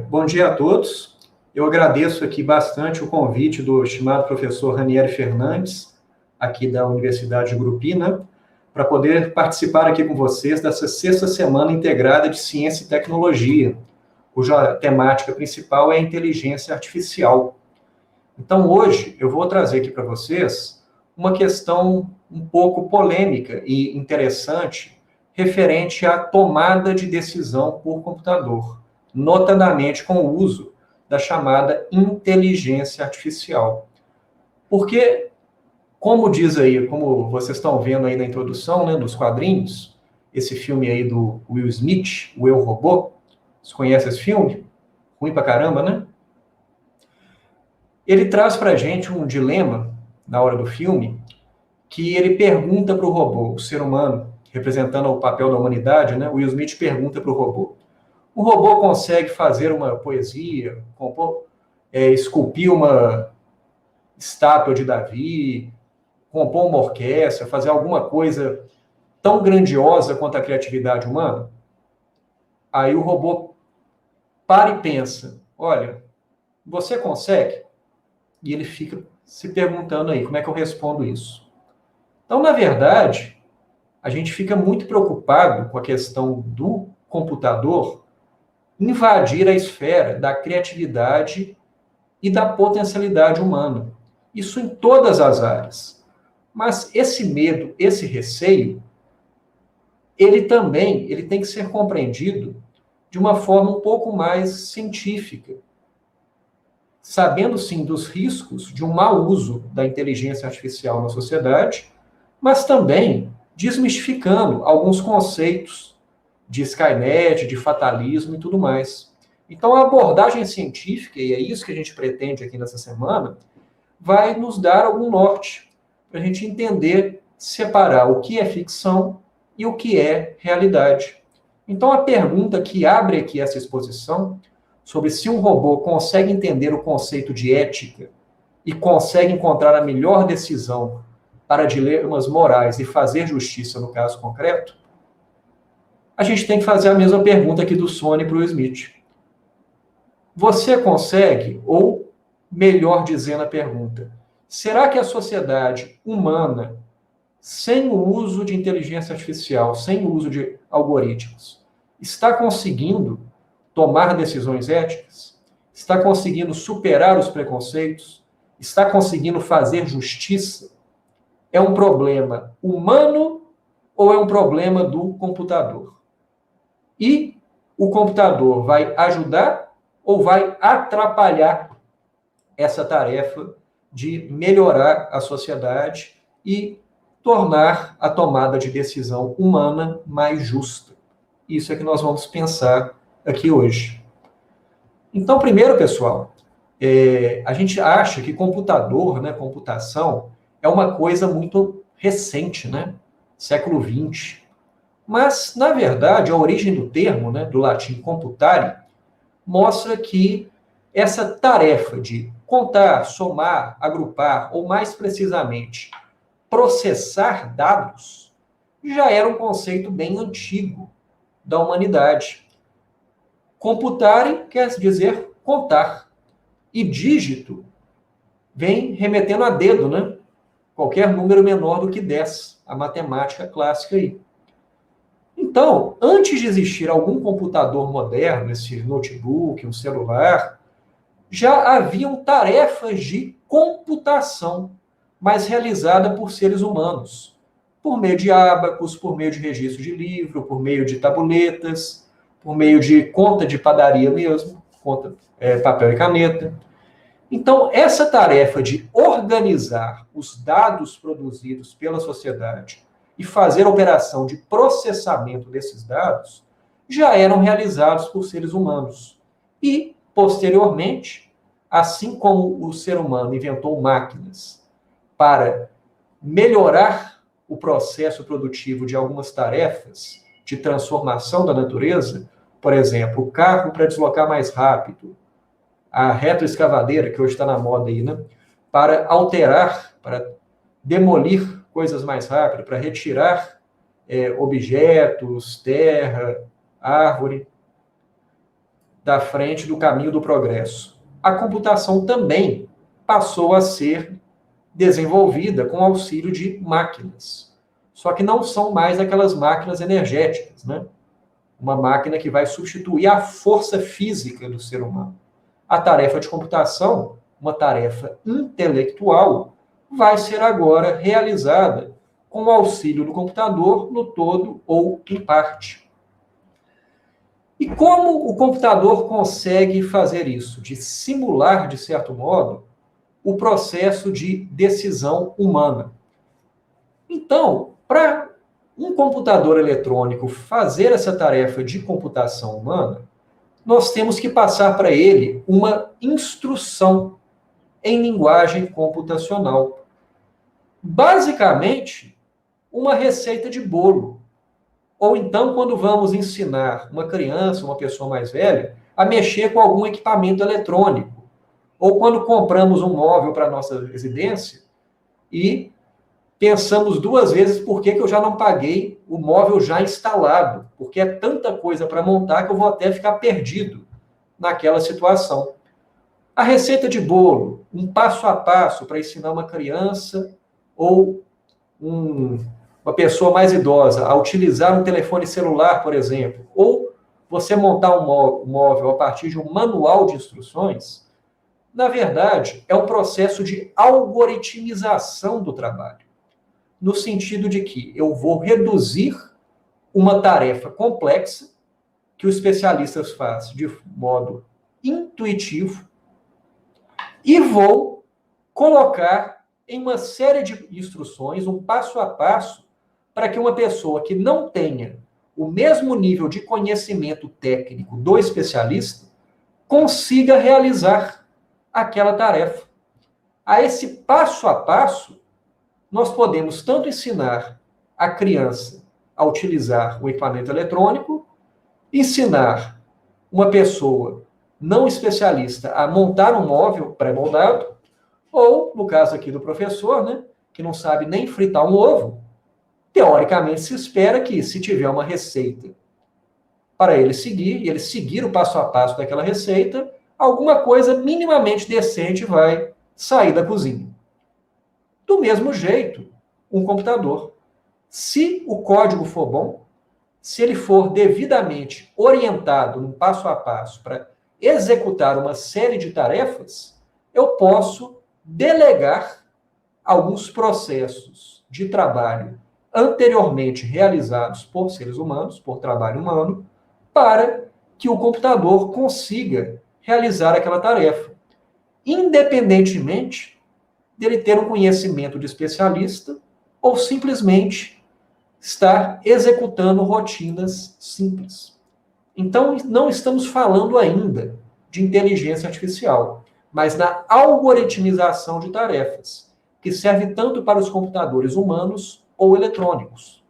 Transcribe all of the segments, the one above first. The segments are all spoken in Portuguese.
Bom dia a todos. Eu agradeço aqui bastante o convite do estimado professor Ranieri Fernandes, aqui da Universidade de Grupina, para poder participar aqui com vocês dessa sexta semana integrada de Ciência e Tecnologia, cuja temática principal é a inteligência artificial. Então, hoje, eu vou trazer aqui para vocês uma questão um pouco polêmica e interessante referente à tomada de decisão por computador, notadamente com o uso da chamada inteligência artificial. Porque, como diz aí, como vocês estão vendo aí na introdução, né, dos quadrinhos, esse filme aí do Will Smith, o Eu, Robô, vocês conhecem esse filme? Ruim pra caramba, né? Ele traz pra gente um dilema, na hora do filme, que ele pergunta para o robô, o ser humano, representando o papel da humanidade, né? O Will Smith pergunta para o robô: o robô consegue fazer uma poesia, esculpir uma estátua de Davi, compor uma orquestra, fazer alguma coisa tão grandiosa quanto a criatividade humana? Aí o robô para e pensa: olha, você consegue? E ele fica se perguntando aí, como é que eu respondo isso? Então, na verdade, a gente fica muito preocupado com a questão do computador invadir a esfera da criatividade e da potencialidade humana. Isso em todas as áreas. Mas esse medo, esse receio, ele tem que ser compreendido de uma forma um pouco mais científica, sabendo sim dos riscos de um mau uso da inteligência artificial na sociedade, mas também desmistificando alguns conceitos de Skynet, de fatalismo e tudo mais. Então, a abordagem científica, e é isso que a gente pretende aqui nessa semana, vai nos dar algum norte para a gente entender, separar o que é ficção e o que é realidade. Então, a pergunta que abre aqui essa exposição, sobre se um robô consegue entender o conceito de ética e consegue encontrar a melhor decisão para dilemas morais e fazer justiça no caso concreto, a gente tem que fazer a mesma pergunta aqui do Sony para o Smith. Você consegue, ou melhor dizendo a pergunta, será que a sociedade humana, sem o uso de inteligência artificial, sem o uso de algoritmos, está conseguindo tomar decisões éticas? Está conseguindo superar os preconceitos? Está conseguindo fazer justiça? É um problema humano ou é um problema do computador? E o computador vai ajudar ou vai atrapalhar essa tarefa de melhorar a sociedade e tornar a tomada de decisão humana mais justa? Isso é que nós vamos pensar aqui hoje. Então, primeiro, pessoal, a gente acha que computador, né, computação, é uma coisa muito recente, né? Século XX. Mas, na verdade, a origem do termo, né, do latim computare, mostra que essa tarefa de contar, somar, agrupar, ou mais precisamente, processar dados, já era um conceito bem antigo da humanidade. Computare quer dizer contar. E dígito vem remetendo a dedo, né? Qualquer número menor do que 10, a matemática clássica aí. Então, antes de existir algum computador moderno, esse notebook, um celular, já haviam tarefas de computação, mas realizada por seres humanos, por meio de ábacos, por meio de registro de livro, por meio de tabuletas, por meio de conta de padaria mesmo, papel e caneta. Então, essa tarefa de organizar os dados produzidos pela sociedade e fazer a operação de processamento desses dados já eram realizados por seres humanos. E, posteriormente, assim como o ser humano inventou máquinas para melhorar o processo produtivo de algumas tarefas de transformação da natureza, por exemplo, o carro para deslocar mais rápido, a retroescavadeira, que hoje está na moda aí, né? Para alterar, para demolir coisas mais rápido, para retirar objetos, terra, árvore. da frente do caminho do progresso. A computação também passou a ser desenvolvida com auxílio de máquinas. Só que não são mais aquelas máquinas energéticas, né? Uma máquina que vai substituir a força física do ser humano. A tarefa de computação, uma tarefa intelectual, vai ser agora realizada com o auxílio do computador no todo ou em parte. E como o computador consegue fazer isso? De simular, de certo modo, o processo de decisão humana. Então, para um computador eletrônico fazer essa tarefa de computação humana, nós temos que passar para ele uma instrução em linguagem computacional. Basicamente, uma receita de bolo. Ou então, quando vamos ensinar uma criança, uma pessoa mais velha, a mexer com algum equipamento eletrônico. Ou quando compramos um móvel para a nossa residência e pensamos duas vezes por que eu já não paguei o móvel já instalado, porque é tanta coisa para montar que eu vou até ficar perdido naquela situação. A receita de bolo, um passo a passo para ensinar uma criança ou uma pessoa mais idosa a utilizar um telefone celular, por exemplo, ou você montar um móvel a partir de um manual de instruções, na verdade, é um processo de algoritmização do trabalho. No sentido de que eu vou reduzir uma tarefa complexa que os especialistas fazem de modo intuitivo e vou colocar em uma série de instruções, um passo a passo, para que uma pessoa que não tenha o mesmo nível de conhecimento técnico do especialista consiga realizar aquela tarefa. A esse passo a passo, nós podemos tanto ensinar a criança a utilizar o equipamento eletrônico, ensinar uma pessoa não especialista a montar um móvel pré-moldado, ou, no caso aqui do professor, né, que não sabe nem fritar um ovo, teoricamente se espera que, se tiver uma receita para ele seguir, e ele seguir o passo a passo daquela receita, alguma coisa minimamente decente vai sair da cozinha. Do mesmo jeito, um computador. Se o código for bom, se ele for devidamente orientado no passo a passo para executar uma série de tarefas, eu posso delegar alguns processos de trabalho anteriormente realizados por seres humanos, por trabalho humano, para que o computador consiga realizar aquela tarefa, independentemente dele ter um conhecimento de especialista ou simplesmente estar executando rotinas simples. Então, não estamos falando ainda de inteligência artificial, mas na algoritmização de tarefas, que serve tanto para os computadores humanos ou eletrônicos.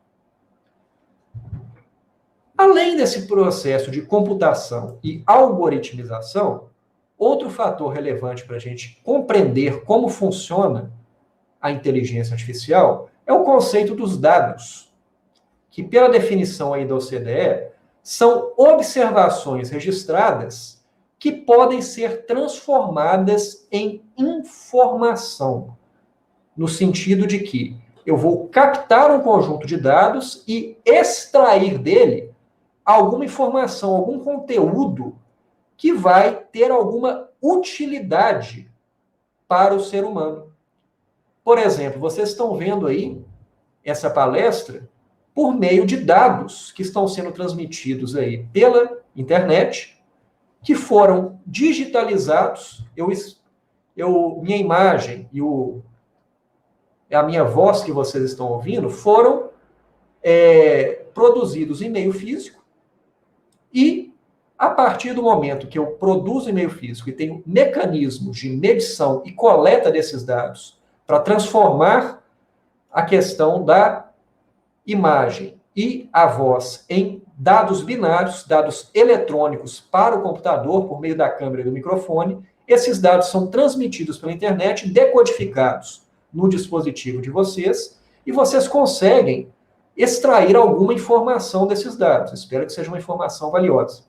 Além desse processo de computação e algoritmização, outro fator relevante para a gente compreender como funciona a inteligência artificial é o conceito dos dados, que, pela definição aí da OCDE, são observações registradas que podem ser transformadas em informação, no sentido de que eu vou captar um conjunto de dados e extrair dele alguma informação, algum conteúdo que vai ter alguma utilidade para o ser humano. Por exemplo, vocês estão vendo aí essa palestra por meio de dados que estão sendo transmitidos aí pela internet, que foram digitalizados. Minha imagem e a minha voz que vocês estão ouvindo foram produzidos em meio físico e, a partir do momento que eu produzo em meio físico e tenho mecanismos de medição e coleta desses dados para transformar a questão da imagem e a voz em dados binários, dados eletrônicos para o computador por meio da câmera e do microfone, esses dados são transmitidos pela internet, decodificados no dispositivo de vocês, e vocês conseguem extrair alguma informação desses dados. Espero que seja uma informação valiosa.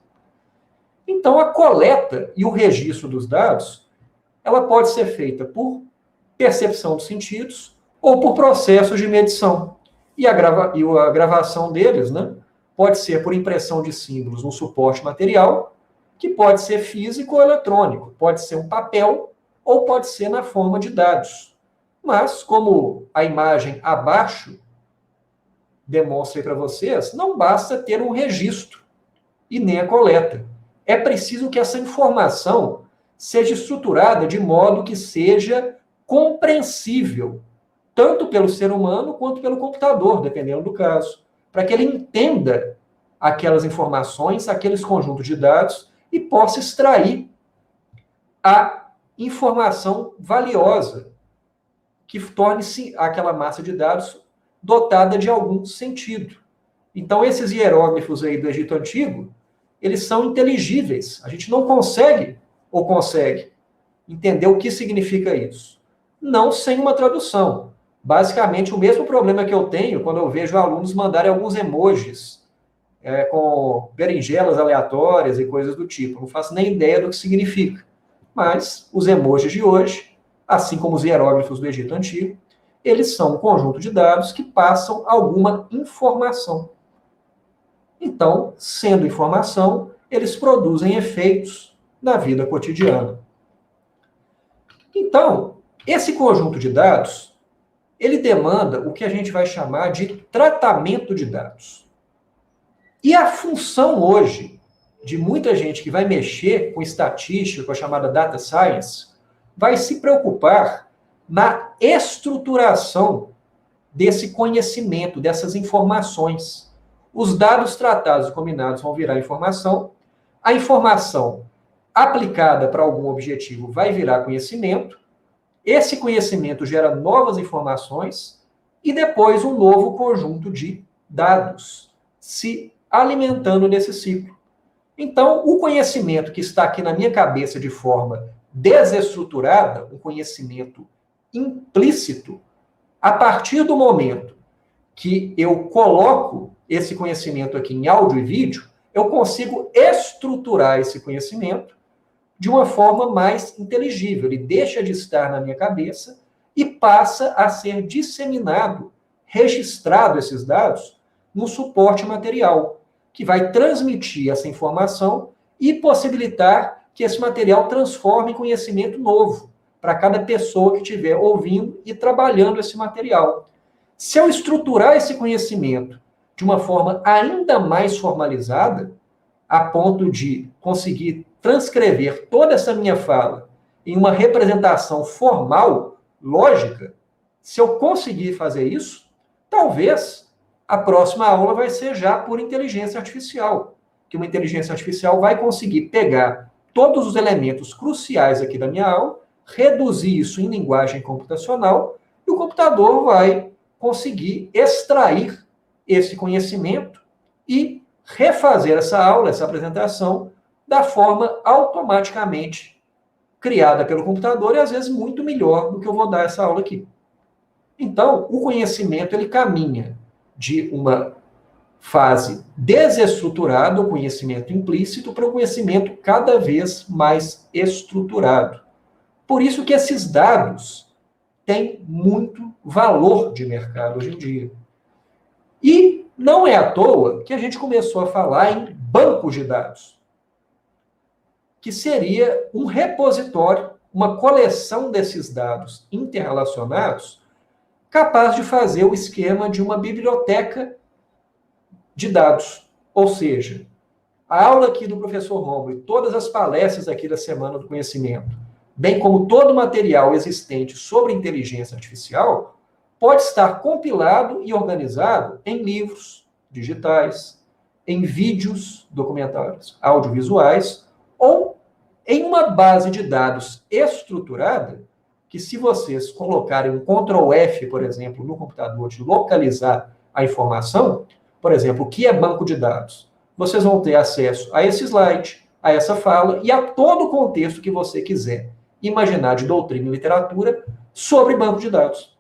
Então, a coleta e o registro dos dados, ela pode ser feita por percepção dos sentidos ou por processos de medição. E a gravação deles, né, pode ser por impressão de símbolos no suporte material, que pode ser físico ou eletrônico, pode ser um papel ou pode ser na forma de dados. Mas, como a imagem abaixo demonstra para vocês, não basta ter um registro e nem a coleta. É preciso que essa informação seja estruturada de modo que seja compreensível, tanto pelo ser humano quanto pelo computador, dependendo do caso, para que ele entenda aquelas informações, aqueles conjuntos de dados e possa extrair a informação valiosa que torne-se aquela massa de dados dotada de algum sentido. Então, esses hieróglifos aí do Egito Antigo, eles são inteligíveis. A gente não consegue, ou consegue, entender o que significa isso. Não sem uma tradução. Basicamente, o mesmo problema que eu tenho quando eu vejo alunos mandarem alguns emojis com berinjelas aleatórias e coisas do tipo. Não faço nem ideia do que significa. Mas os emojis de hoje, assim como os hieróglifos do Egito Antigo, eles são um conjunto de dados que passam alguma informação. Então, sendo informação, eles produzem efeitos na vida cotidiana. Então, esse conjunto de dados, ele demanda o que a gente vai chamar de tratamento de dados. E a função hoje de muita gente que vai mexer com estatística, com a chamada data science, vai se preocupar na estruturação desse conhecimento, dessas informações. Os dados tratados e combinados vão virar informação. A informação aplicada para algum objetivo vai virar conhecimento. Esse conhecimento gera novas informações e depois um novo conjunto de dados se alimentando nesse ciclo. Então, o conhecimento que está aqui na minha cabeça de forma desestruturada, um conhecimento implícito, a partir do momento que eu coloco esse conhecimento aqui em áudio e vídeo, eu consigo estruturar esse conhecimento de uma forma mais inteligível. Ele deixa de estar na minha cabeça e passa a ser disseminado, registrado esses dados no suporte material, que vai transmitir essa informação e possibilitar que esse material transforme em conhecimento novo para cada pessoa que estiver ouvindo e trabalhando esse material. Se eu estruturar esse conhecimento de uma forma ainda mais formalizada, a ponto de conseguir transcrever toda essa minha fala em uma representação formal, lógica, se eu conseguir fazer isso, talvez a próxima aula vai ser já por inteligência artificial, que uma inteligência artificial vai conseguir pegar todos os elementos cruciais aqui da minha aula, reduzir isso em linguagem computacional, e o computador vai conseguir extrair esse conhecimento e refazer essa aula, essa apresentação, da forma automaticamente criada pelo computador e, às vezes, muito melhor do que eu vou dar essa aula aqui. Então, o conhecimento, ele caminha de uma fase desestruturada, o conhecimento implícito, para um conhecimento cada vez mais estruturado. Por isso que esses dados têm muito valor de mercado hoje em dia. E não é à toa que a gente começou a falar em bancos de dados, que seria um repositório, uma coleção desses dados interrelacionados, capaz de fazer o esquema de uma biblioteca de dados. Ou seja, a aula aqui do professor Rômulo e todas as palestras aqui da Semana do Conhecimento, bem como todo o material existente sobre inteligência artificial, pode estar compilado e organizado em livros digitais, em vídeos documentários audiovisuais ou em uma base de dados estruturada que, se vocês colocarem um Ctrl F, por exemplo, no computador de localizar a informação, por exemplo, o que é banco de dados, vocês vão ter acesso a esse slide, a essa fala e a todo o contexto que você quiser imaginar de doutrina e literatura sobre banco de dados.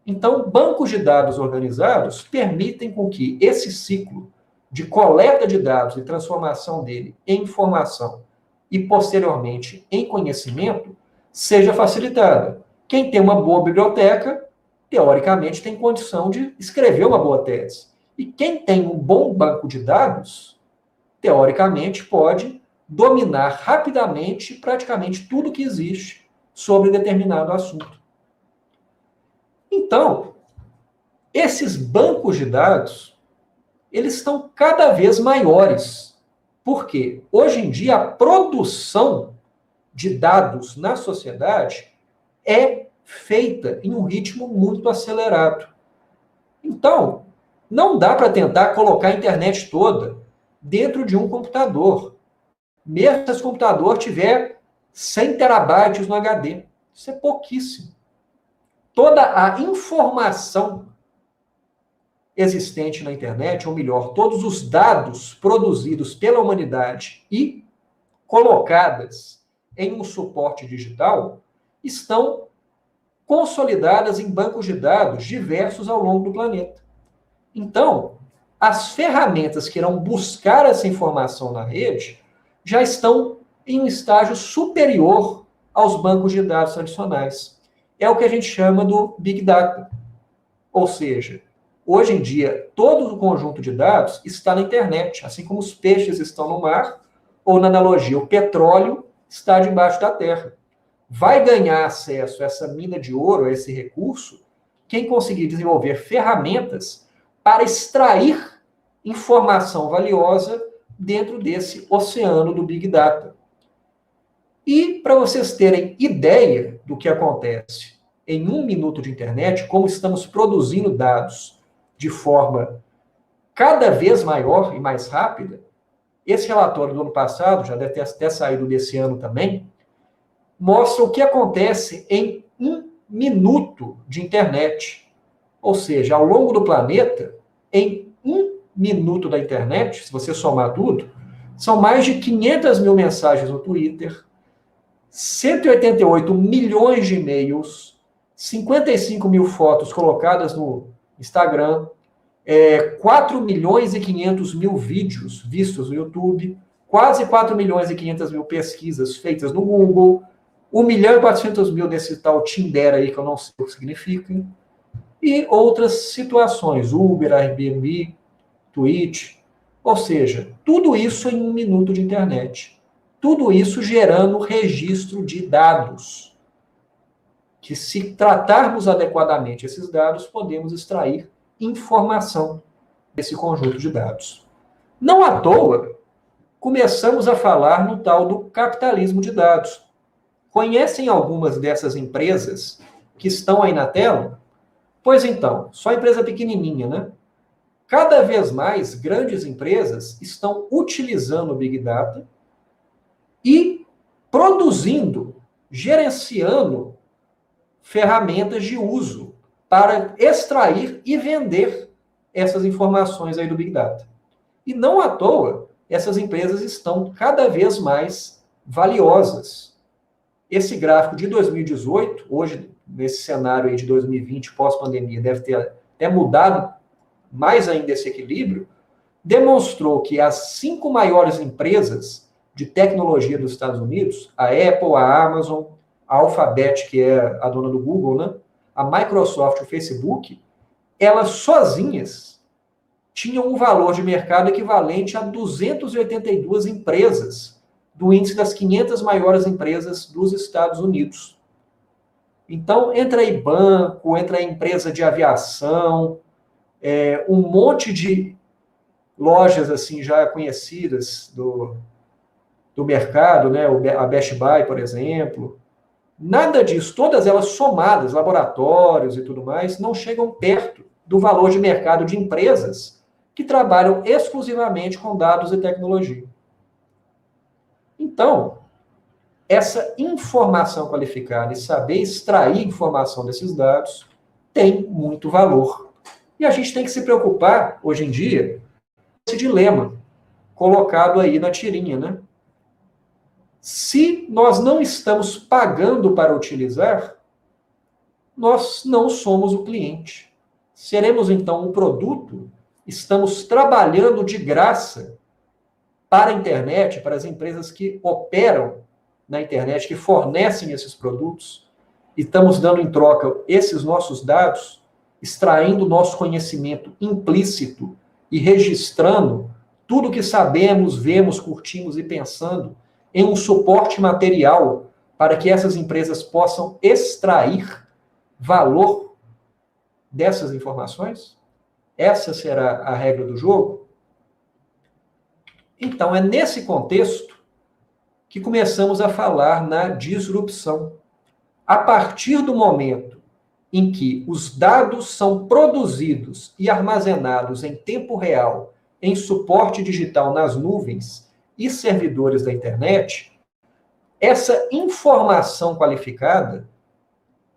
Então, bancos de dados organizados permitem com que esse ciclo de coleta de dados e transformação dele em informação e, posteriormente, em conhecimento, seja facilitada. Quem tem uma boa biblioteca, teoricamente, tem condição de escrever uma boa tese. E quem tem um bom banco de dados, teoricamente, pode dominar rapidamente praticamente tudo que existe sobre determinado assunto. Então, esses bancos de dados, eles estão cada vez maiores. Por quê? Hoje em dia, a produção de dados na sociedade é feita em um ritmo muito acelerado. Então, não dá para tentar colocar a internet toda dentro de um computador. Mesmo se esse computador tiver 100 terabytes no HD. Isso é pouquíssimo. Toda a informação existente na internet, ou melhor, todos os dados produzidos pela humanidade e colocadas em um suporte digital, estão consolidadas em bancos de dados diversos ao longo do planeta. Então, as ferramentas que irão buscar essa informação na rede já estão em um estágio superior aos bancos de dados tradicionais. É o que a gente chama do Big Data. Ou seja, hoje em dia, todo o conjunto de dados está na internet, assim como os peixes estão no mar, ou na analogia, o petróleo está debaixo da terra. Vai ganhar acesso a essa mina de ouro, a esse recurso, quem conseguir desenvolver ferramentas para extrair informação valiosa dentro desse oceano do Big Data. E para vocês terem ideia do que acontece em 1 minuto de internet, como estamos produzindo dados de forma cada vez maior e mais rápida, esse relatório do ano passado, já deve ter até saído desse ano também, mostra o que acontece em 1 minuto de internet. Ou seja, ao longo do planeta, em 1 minuto da internet, se você somar tudo, são mais de 500 mil mensagens no Twitter, 188 milhões de e-mails, 55 mil fotos colocadas no Instagram, 4 milhões e 500 mil vídeos vistos no YouTube, quase 4 milhões e 500 mil pesquisas feitas no Google, 1 milhão e 400 mil nesse tal Tinder aí, que eu não sei o que significa, e outras situações, Uber, Airbnb, Twitch, ou seja, tudo isso em 1 minuto de internet. Tudo isso gerando registro de dados, que se tratarmos adequadamente esses dados, podemos extrair informação desse conjunto de dados. Não à toa, começamos a falar no tal do capitalismo de dados. Conhecem algumas dessas empresas que estão aí na tela? Pois então, só empresa pequenininha, né? Cada vez mais, grandes empresas estão utilizando o Big Data e produzindo, gerenciando ferramentas de uso para extrair e vender essas informações aí do Big Data. E não à toa, essas empresas estão cada vez mais valiosas. Esse gráfico de 2018, hoje, nesse cenário aí de 2020, pós-pandemia, deve ter até mudado mais ainda esse equilíbrio, demonstrou que as 5 maiores empresas de tecnologia dos Estados Unidos, a Apple, a Amazon, a Alphabet, que é a dona do Google, né? A Microsoft, o Facebook, elas sozinhas tinham um valor de mercado equivalente a 282 empresas do índice das 500 maiores empresas dos Estados Unidos. Então, entra aí banco, entra aí empresa de aviação, um monte de lojas assim já conhecidas do mercado, né? A Best Buy, por exemplo. Nada disso, todas elas somadas, laboratórios e tudo mais, não chegam perto do valor de mercado de empresas que trabalham exclusivamente com dados e tecnologia. Então, essa informação qualificada e saber extrair informação desses dados tem muito valor. E a gente tem que se preocupar, hoje em dia, com esse dilema colocado aí na tirinha, né? Se nós não estamos pagando para utilizar, nós não somos o cliente. Seremos, então, um produto estamos trabalhando de graça para a internet, para as empresas que operam na internet, que fornecem esses produtos, e estamos dando em troca esses nossos dados, extraindo nosso conhecimento implícito e registrando tudo que sabemos, vemos, curtimos e pensando em um suporte material para que essas empresas possam extrair valor dessas informações? Essa será a regra do jogo? Então, é nesse contexto que começamos a falar na disrupção. A partir do momento em que os dados são produzidos e armazenados em tempo real, em suporte digital nas nuvens e servidores da internet, essa informação qualificada,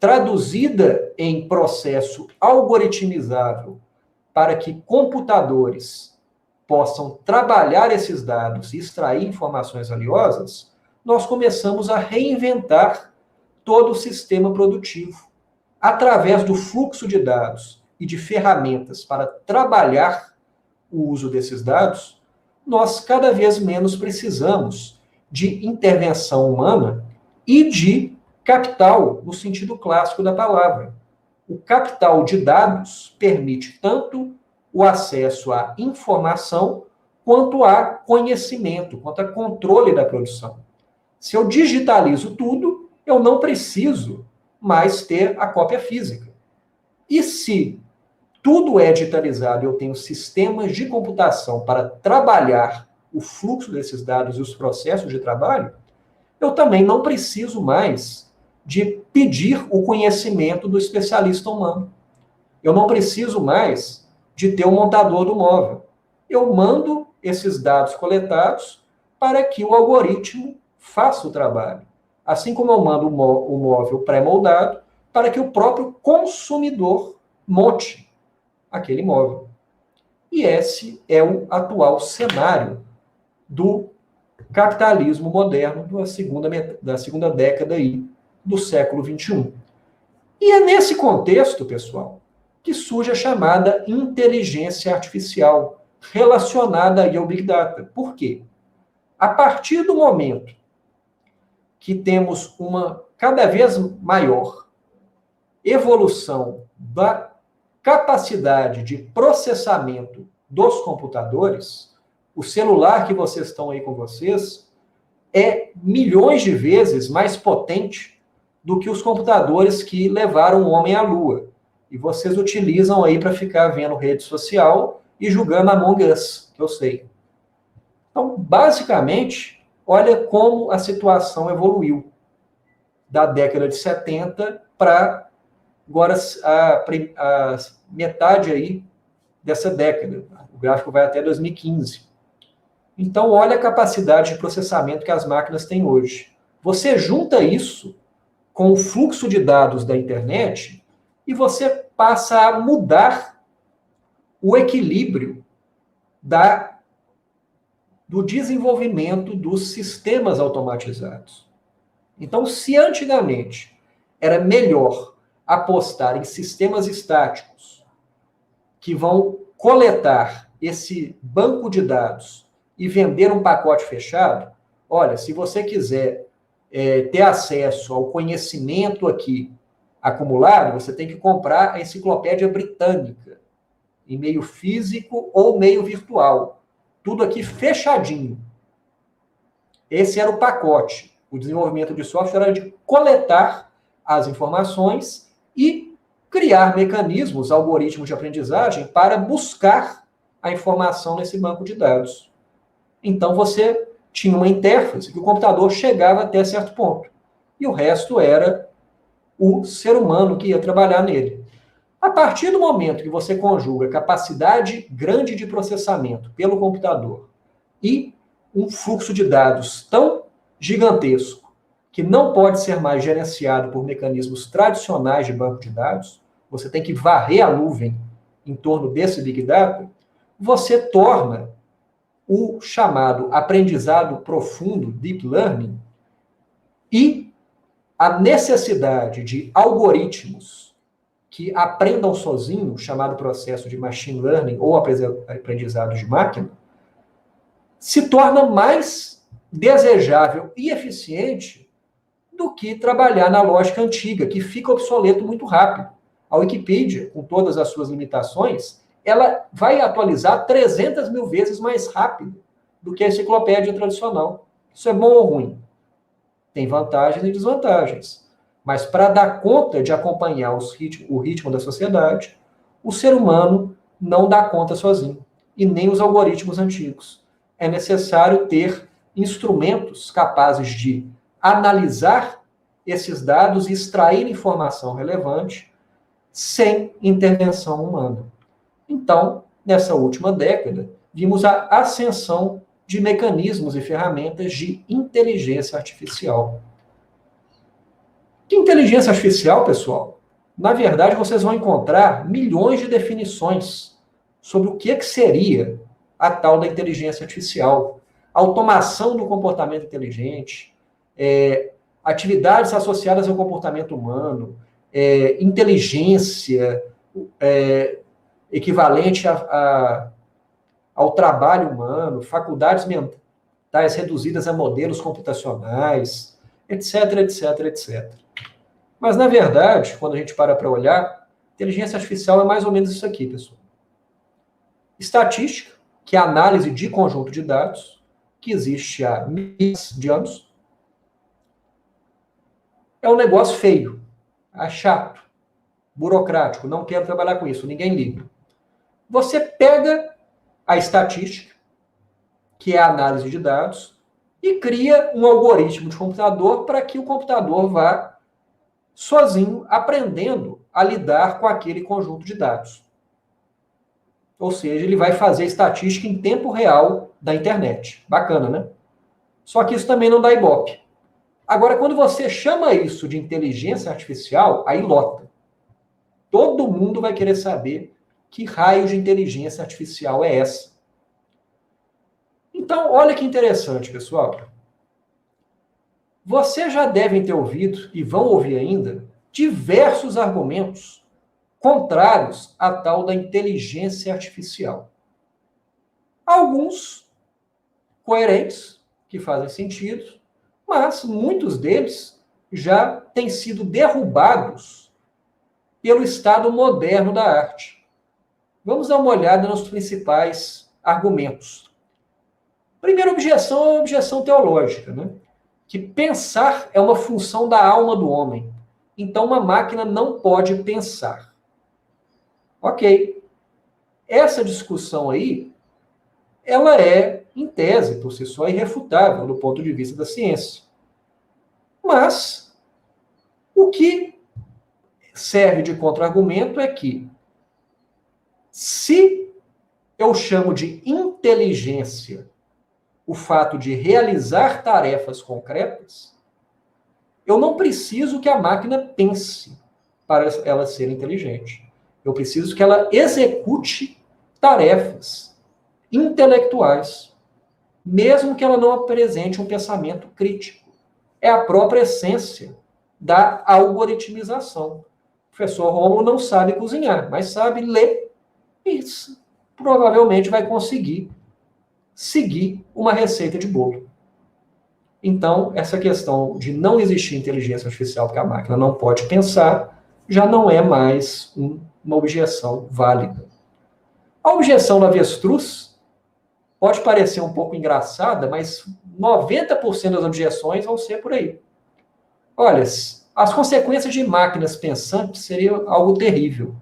traduzida em processo algoritmizável para que computadores possam trabalhar esses dados e extrair informações valiosas, nós começamos a reinventar todo o sistema produtivo. Através do fluxo de dados e de ferramentas para trabalhar o uso desses dados, nós cada vez menos precisamos de intervenção humana e de capital, no sentido clássico da palavra. O capital de dados permite tanto o acesso à informação quanto a conhecimento, quanto a controle da produção. Se eu digitalizo tudo, eu não preciso mais ter a cópia física. E se tudo é digitalizado, eu tenho sistemas de computação para trabalhar o fluxo desses dados e os processos de trabalho, eu também não preciso mais de pedir o conhecimento do especialista humano. Eu não preciso mais de ter um montador do móvel. Eu mando esses dados coletados para que o algoritmo faça o trabalho. Assim como eu mando o móvel pré-moldado para que o próprio consumidor monte aquele móvel. E esse é o atual cenário do capitalismo moderno da segunda década aí do século XXI. E é nesse contexto, pessoal, que surge a chamada inteligência artificial relacionada aí ao Big Data. Por quê? A partir do momento que temos uma cada vez maior evolução da capacidade de processamento dos computadores, o celular que vocês estão aí com vocês é milhões de vezes mais potente do que os computadores que levaram o homem à Lua. E vocês utilizam aí para ficar vendo rede social e jogando Among Us, que eu sei. Então, basicamente, olha como a situação evoluiu da década de 70 para agora a metade aí dessa década. O gráfico vai até 2015. Então, olha a capacidade de processamento que as máquinas têm hoje. Você junta isso com o fluxo de dados da internet e você passa a mudar o equilíbrio do desenvolvimento dos sistemas automatizados. Então, se antigamente era melhor apostar em sistemas estáticos que vão coletar esse banco de dados e vender um pacote fechado, olha, se você quiser ter acesso ao conhecimento aqui acumulado, você tem que comprar a Enciclopédia Britânica, em meio físico ou meio virtual. Tudo aqui fechadinho. Esse era o pacote. O desenvolvimento de software era de coletar as informações e criar mecanismos, algoritmos de aprendizagem para buscar a informação nesse banco de dados. Então, você tinha uma interface que o computador chegava até certo ponto. E o resto era o ser humano que ia trabalhar nele. A partir do momento que você conjuga capacidade grande de processamento pelo computador e um fluxo de dados tão gigantesco que não pode ser mais gerenciado por mecanismos tradicionais de banco de dados, você tem que varrer a nuvem em torno desse Big Data, você torna o chamado aprendizado profundo, Deep Learning, e a necessidade de algoritmos que aprendam sozinho, chamado processo de machine learning ou aprendizado de máquina, se torna mais desejável e eficiente do que trabalhar na lógica antiga, que fica obsoleto muito rápido. A Wikipedia, com todas as suas limitações, ela vai atualizar 300 mil vezes mais rápido do que a enciclopédia tradicional. Isso é bom ou ruim? Tem vantagens e desvantagens. Mas para dar conta de acompanhar o ritmo da sociedade, o ser humano não dá conta sozinho. E nem os algoritmos antigos. É necessário ter instrumentos capazes de analisar esses dados e extrair informação relevante sem intervenção humana. Então, nessa última década, vimos a ascensão de mecanismos e ferramentas de inteligência artificial. Que inteligência artificial, pessoal? Na verdade, vocês vão encontrar milhões de definições sobre o que seria a tal da inteligência artificial. Automação do comportamento inteligente, atividades associadas ao comportamento humano, inteligência equivalente ao trabalho humano, faculdades mentais reduzidas a modelos computacionais, etc, etc, etc. Mas, na verdade, quando a gente para olhar, inteligência artificial é mais ou menos isso aqui, pessoal. Estatística, que é a análise de conjunto de dados, que existe há milhares de anos, é um negócio feio, é chato, burocrático, não quero trabalhar com isso, ninguém liga. Você pega a estatística, que é a análise de dados, e cria um algoritmo de computador para que o computador vá sozinho aprendendo a lidar com aquele conjunto de dados. Ou seja, ele vai fazer estatística em tempo real da internet. Bacana, né? Só que isso também não dá ibope. Agora, quando você chama isso de inteligência artificial, aí lota. Todo mundo vai querer saber que raio de inteligência artificial é essa. Então, olha que interessante, pessoal. Vocês já devem ter ouvido, e vão ouvir ainda, diversos argumentos contrários à tal da inteligência artificial. Alguns coerentes, que fazem sentido, mas muitos deles já têm sido derrubados pelo estado moderno da arte. Vamos dar uma olhada nos principais argumentos. Primeira objeção é a objeção teológica, né? Que pensar é uma função da alma do homem. Então, uma máquina não pode pensar. Ok. Essa discussão aí, ela é, em tese, por si só, irrefutável do ponto de vista da ciência. Mas, o que serve de contra-argumento é que, se eu chamo de inteligência o fato de realizar tarefas concretas, eu não preciso que a máquina pense para ela ser inteligente. Eu preciso que ela execute tarefas intelectuais, mesmo que ela não apresente um pensamento crítico. É a própria essência da algoritmização. O professor Rômulo não sabe cozinhar, mas sabe ler e provavelmente vai conseguir seguir uma receita de bolo. Então, essa questão de não existir inteligência artificial porque a máquina não pode pensar já não é mais uma objeção válida. A objeção do avestruz pode parecer um pouco engraçada, mas 90% das objeções vão ser por aí. Olha, as consequências de máquinas pensantes seriam algo terrível.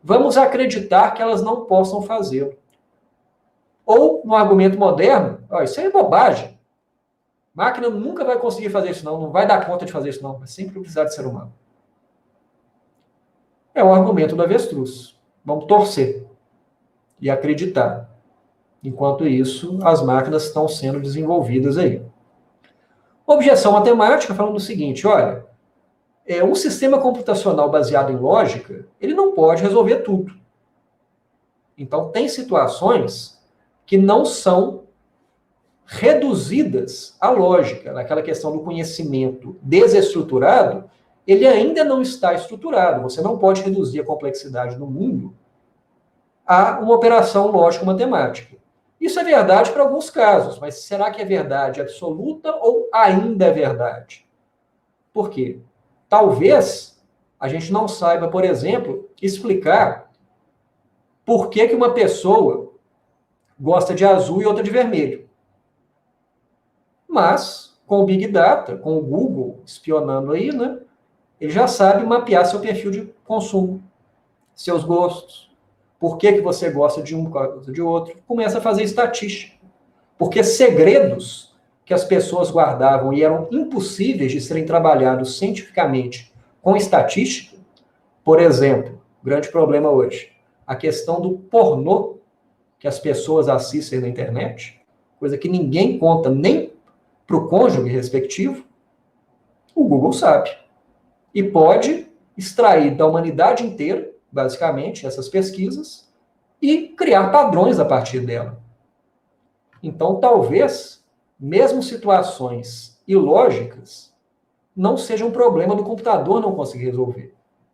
Vamos acreditar que elas não possam fazê-lo. Ou, no argumento moderno, isso é bobagem. Máquina nunca vai conseguir fazer isso, não vai dar conta de fazer isso, não. Vai sempre precisar de ser humano. É o argumento do avestruz. Vamos torcer e acreditar. Enquanto isso, as máquinas estão sendo desenvolvidas aí. Objeção matemática falando o seguinte, olha, um sistema computacional baseado em lógica, ele não pode resolver tudo. Então, tem situações que não são reduzidas à lógica, naquela questão do conhecimento desestruturado, ele ainda não está estruturado. Você não pode reduzir a complexidade do mundo a uma operação lógico-matemática. Isso é verdade para alguns casos, mas será que é verdade absoluta ou ainda é verdade? Por quê? Talvez a gente não saiba, por exemplo, explicar por que uma pessoa gosta de azul e outra de vermelho. Mas, com o Big Data, com o Google espionando aí, né, ele já sabe mapear seu perfil de consumo, seus gostos, por que você gosta de um ou de outro. Começa a fazer estatística. Porque segredos que as pessoas guardavam e eram impossíveis de serem trabalhados cientificamente com estatística, por exemplo, grande problema hoje, a questão do pornô que as pessoas assistem na internet, coisa que ninguém conta nem para o cônjuge respectivo, o Google sabe. E pode extrair da humanidade inteira, basicamente, essas pesquisas, e criar padrões a partir dela. Então, talvez, mesmo situações ilógicas, não seja um problema do computador não conseguir resolver.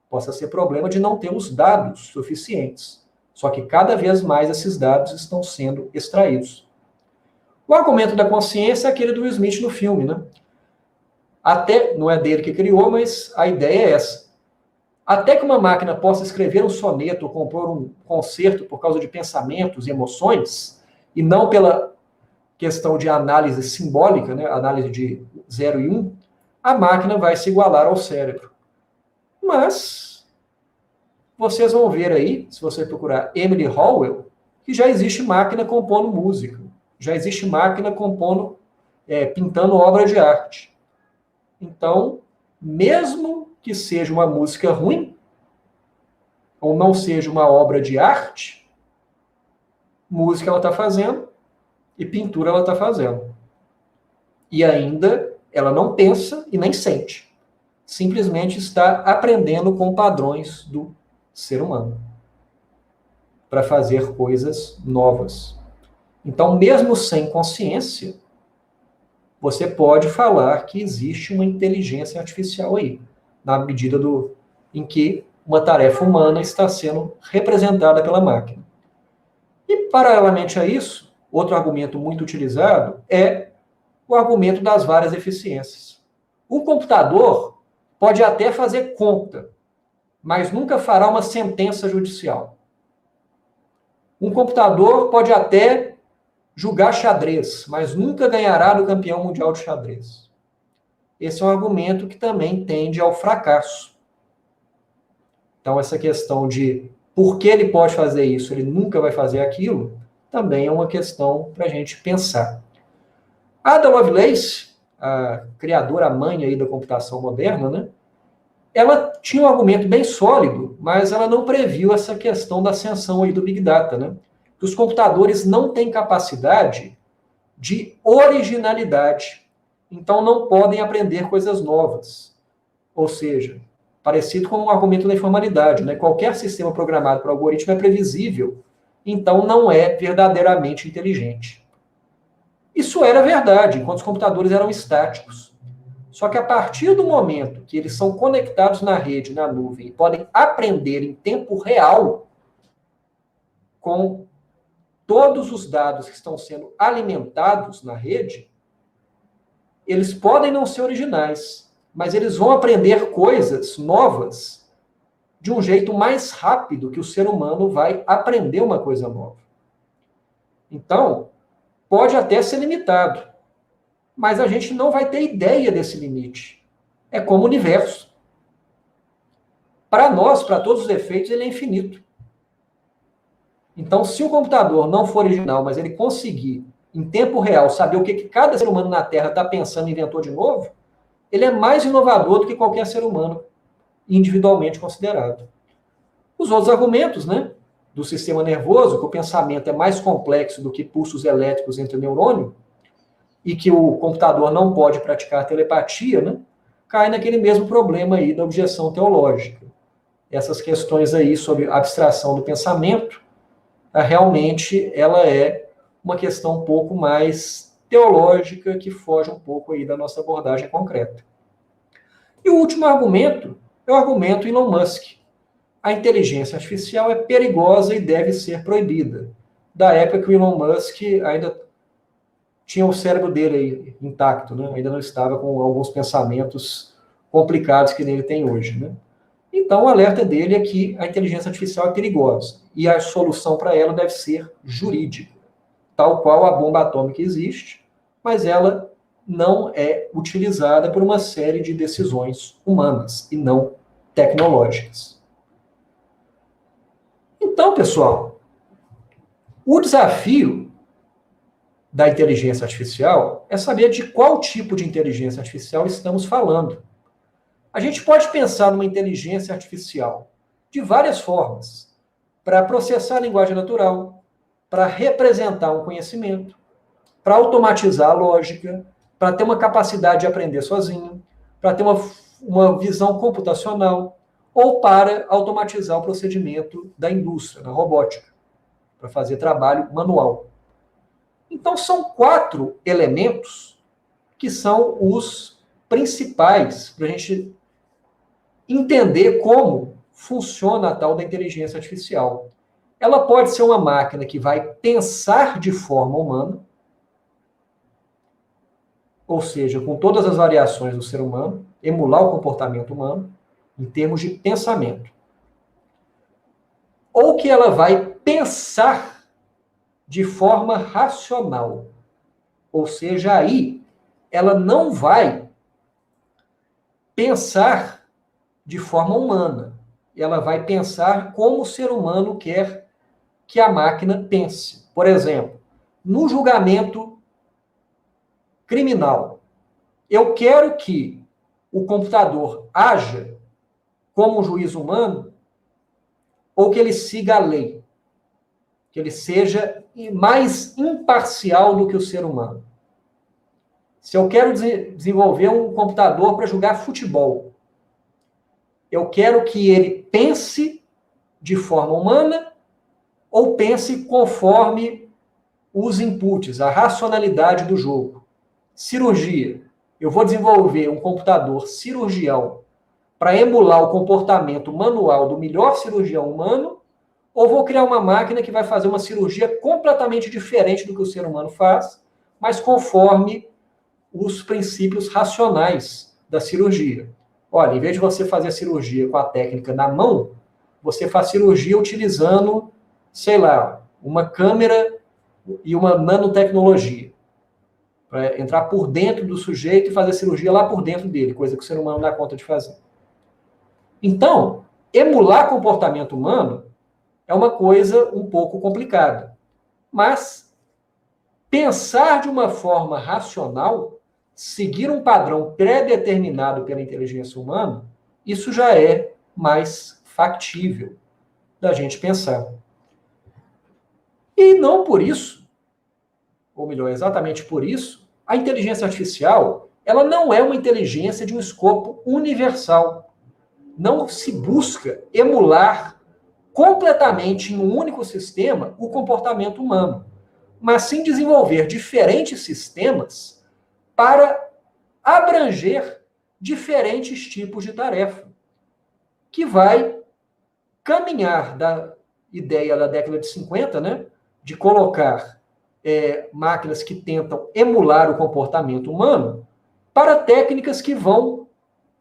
Possa ser problema de não ter os dados suficientes. Só que cada vez mais esses dados estão sendo extraídos. O argumento da consciência é aquele do Will Smith no filme, né? Até, não é dele que criou, mas a ideia é essa. Até que uma máquina possa escrever um soneto ou compor um concerto por causa de pensamentos e emoções, e não pela questão de análise simbólica, né, análise de 0 e 1, a máquina vai se igualar ao cérebro. Mas vocês vão ver aí, se você procurar Emily Howell, que já existe máquina compondo música, já existe máquina compondo, pintando obra de arte. Então, mesmo que seja uma música ruim, ou não seja uma obra de arte, música ela está fazendo e pintura ela está fazendo. E ainda ela não pensa e nem sente. Simplesmente está aprendendo com padrões do ser humano para fazer coisas novas. Então, mesmo sem consciência, você pode falar que existe uma inteligência artificial aí, na medida em que uma tarefa humana está sendo representada pela máquina. E, paralelamente a isso, outro argumento muito utilizado é o argumento das várias eficiências. Um computador pode até fazer conta, mas nunca fará uma sentença judicial. Um computador pode até julgar xadrez, mas nunca ganhará do campeão mundial de xadrez. Esse é um argumento que também tende ao fracasso. Então, essa questão de por que ele pode fazer isso, ele nunca vai fazer aquilo, também é uma questão para a gente pensar. Ada Lovelace, a criadora, a mãe aí da computação moderna, né? Ela tinha um argumento bem sólido, mas ela não previu essa questão da ascensão aí do Big Data, né? Que os computadores não têm capacidade de originalidade, então não podem aprender coisas novas. Ou seja, parecido com o argumento da informalidade, né? Qualquer sistema programado por algoritmo é previsível, então não é verdadeiramente inteligente. Isso era verdade, enquanto os computadores eram estáticos. Só que a partir do momento que eles são conectados na rede, na nuvem, e podem aprender em tempo real com todos os dados que estão sendo alimentados na rede, eles podem não ser originais, mas eles vão aprender coisas novas de um jeito mais rápido que o ser humano vai aprender uma coisa nova. Então, pode até ser limitado, mas a gente não vai ter ideia desse limite. É como o universo. Para nós, para todos os efeitos, ele é infinito. Então, se o computador não for original, mas ele conseguir, em tempo real, saber o que cada ser humano na Terra está pensando e inventou de novo, ele é mais inovador do que qualquer ser humano individualmente considerado. Os outros argumentos, né, do sistema nervoso, que o pensamento é mais complexo do que pulsos elétricos entre neurônio, e que o computador não pode praticar telepatia, né, cai naquele mesmo problema aí da objeção teológica. Essas questões aí sobre abstração do pensamento, realmente ela é uma questão um pouco mais teológica, que foge um pouco aí da nossa abordagem concreta. E o último argumento é o argumento Elon Musk. A inteligência artificial é perigosa e deve ser proibida. Da época que o Elon Musk ainda tinha o cérebro dele aí intacto, né? Ainda não estava com alguns pensamentos complicados que ele tem hoje, né? Então, o alerta dele é que a inteligência artificial é perigosa e a solução para ela deve ser jurídica, tal qual a bomba atômica existe, mas ela não é utilizada por uma série de decisões humanas e não tecnológicas. Então, pessoal, o desafio da inteligência artificial é saber de qual tipo de inteligência artificial estamos falando. A gente pode pensar numa inteligência artificial de várias formas, para processar a linguagem natural, para representar um conhecimento, para automatizar a lógica, para ter uma capacidade de aprender sozinho, para ter uma visão computacional, ou para automatizar o procedimento da indústria, da robótica, para fazer trabalho manual. Então, são 4 elementos que são os principais para a gente entender como funciona a tal da inteligência artificial. Ela pode ser uma máquina que vai pensar de forma humana, ou seja, com todas as variações do ser humano, emular o comportamento humano em termos de pensamento. Ou que ela vai pensar de forma racional, ou seja, aí ela não vai pensar de forma humana, ela vai pensar como o ser humano quer que a máquina pense. Por exemplo, no julgamento criminal, eu quero que o computador haja como um juiz humano ou que ele siga a lei, que ele seja mais imparcial do que o ser humano. Se eu quero desenvolver um computador para jogar futebol, eu quero que ele pense de forma humana ou pense conforme os inputs, a racionalidade do jogo. Cirurgia. Eu vou desenvolver um computador cirurgião para emular o comportamento manual do melhor cirurgião humano, ou vou criar uma máquina que vai fazer uma cirurgia completamente diferente do que o ser humano faz, mas conforme os princípios racionais da cirurgia. Olha, em vez de você fazer a cirurgia com a técnica na mão, você faz cirurgia utilizando, sei lá, uma câmera e uma nanotecnologia, para entrar por dentro do sujeito e fazer cirurgia lá por dentro dele, coisa que o ser humano não dá conta de fazer. Então, emular comportamento humano é uma coisa um pouco complicada. Mas pensar de uma forma racional, seguir um padrão pré-determinado pela inteligência humana, isso já é mais factível da gente pensar. E não por isso, ou melhor, exatamente por isso, a inteligência artificial, ela não é uma inteligência de um escopo universal. Não se busca emular completamente em um único sistema o comportamento humano, mas sim desenvolver diferentes sistemas para abranger diferentes tipos de tarefa, que vai caminhar da ideia da década de 50, né, de colocar máquinas que tentam emular o comportamento humano, para técnicas que vão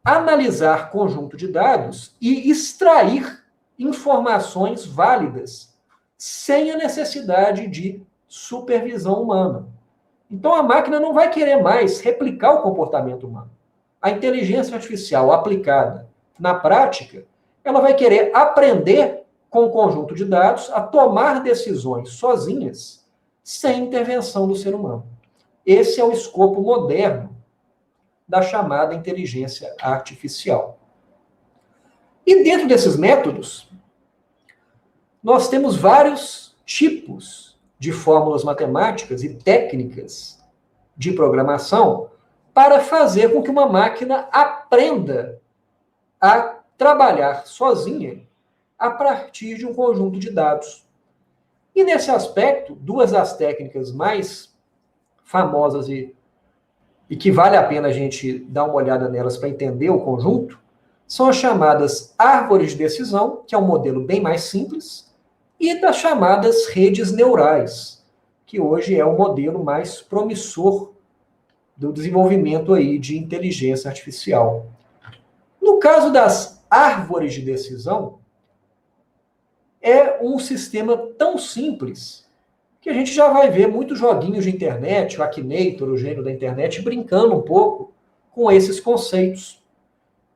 analisar conjunto de dados e extrair informações válidas sem a necessidade de supervisão humana. Então a máquina não vai querer mais replicar o comportamento humano. A inteligência artificial aplicada na prática, ela vai querer aprender com o conjunto de dados a tomar decisões sozinhas, sem intervenção do ser humano. Esse é o escopo moderno da chamada inteligência artificial. E dentro desses métodos, nós temos vários tipos de fórmulas matemáticas e técnicas de programação para fazer com que uma máquina aprenda a trabalhar sozinha a partir de um conjunto de dados. E nesse aspecto, duas das técnicas mais famosas e e que vale a pena a gente dar uma olhada nelas para entender o conjunto, são as chamadas árvores de decisão, que é um modelo bem mais simples, e das chamadas redes neurais, que hoje é o modelo mais promissor do desenvolvimento aí de inteligência artificial. No caso das árvores de decisão, é um sistema tão simples que a gente já vai ver muitos joguinhos de internet, o Akinator, o gênio da internet, brincando um pouco com esses conceitos,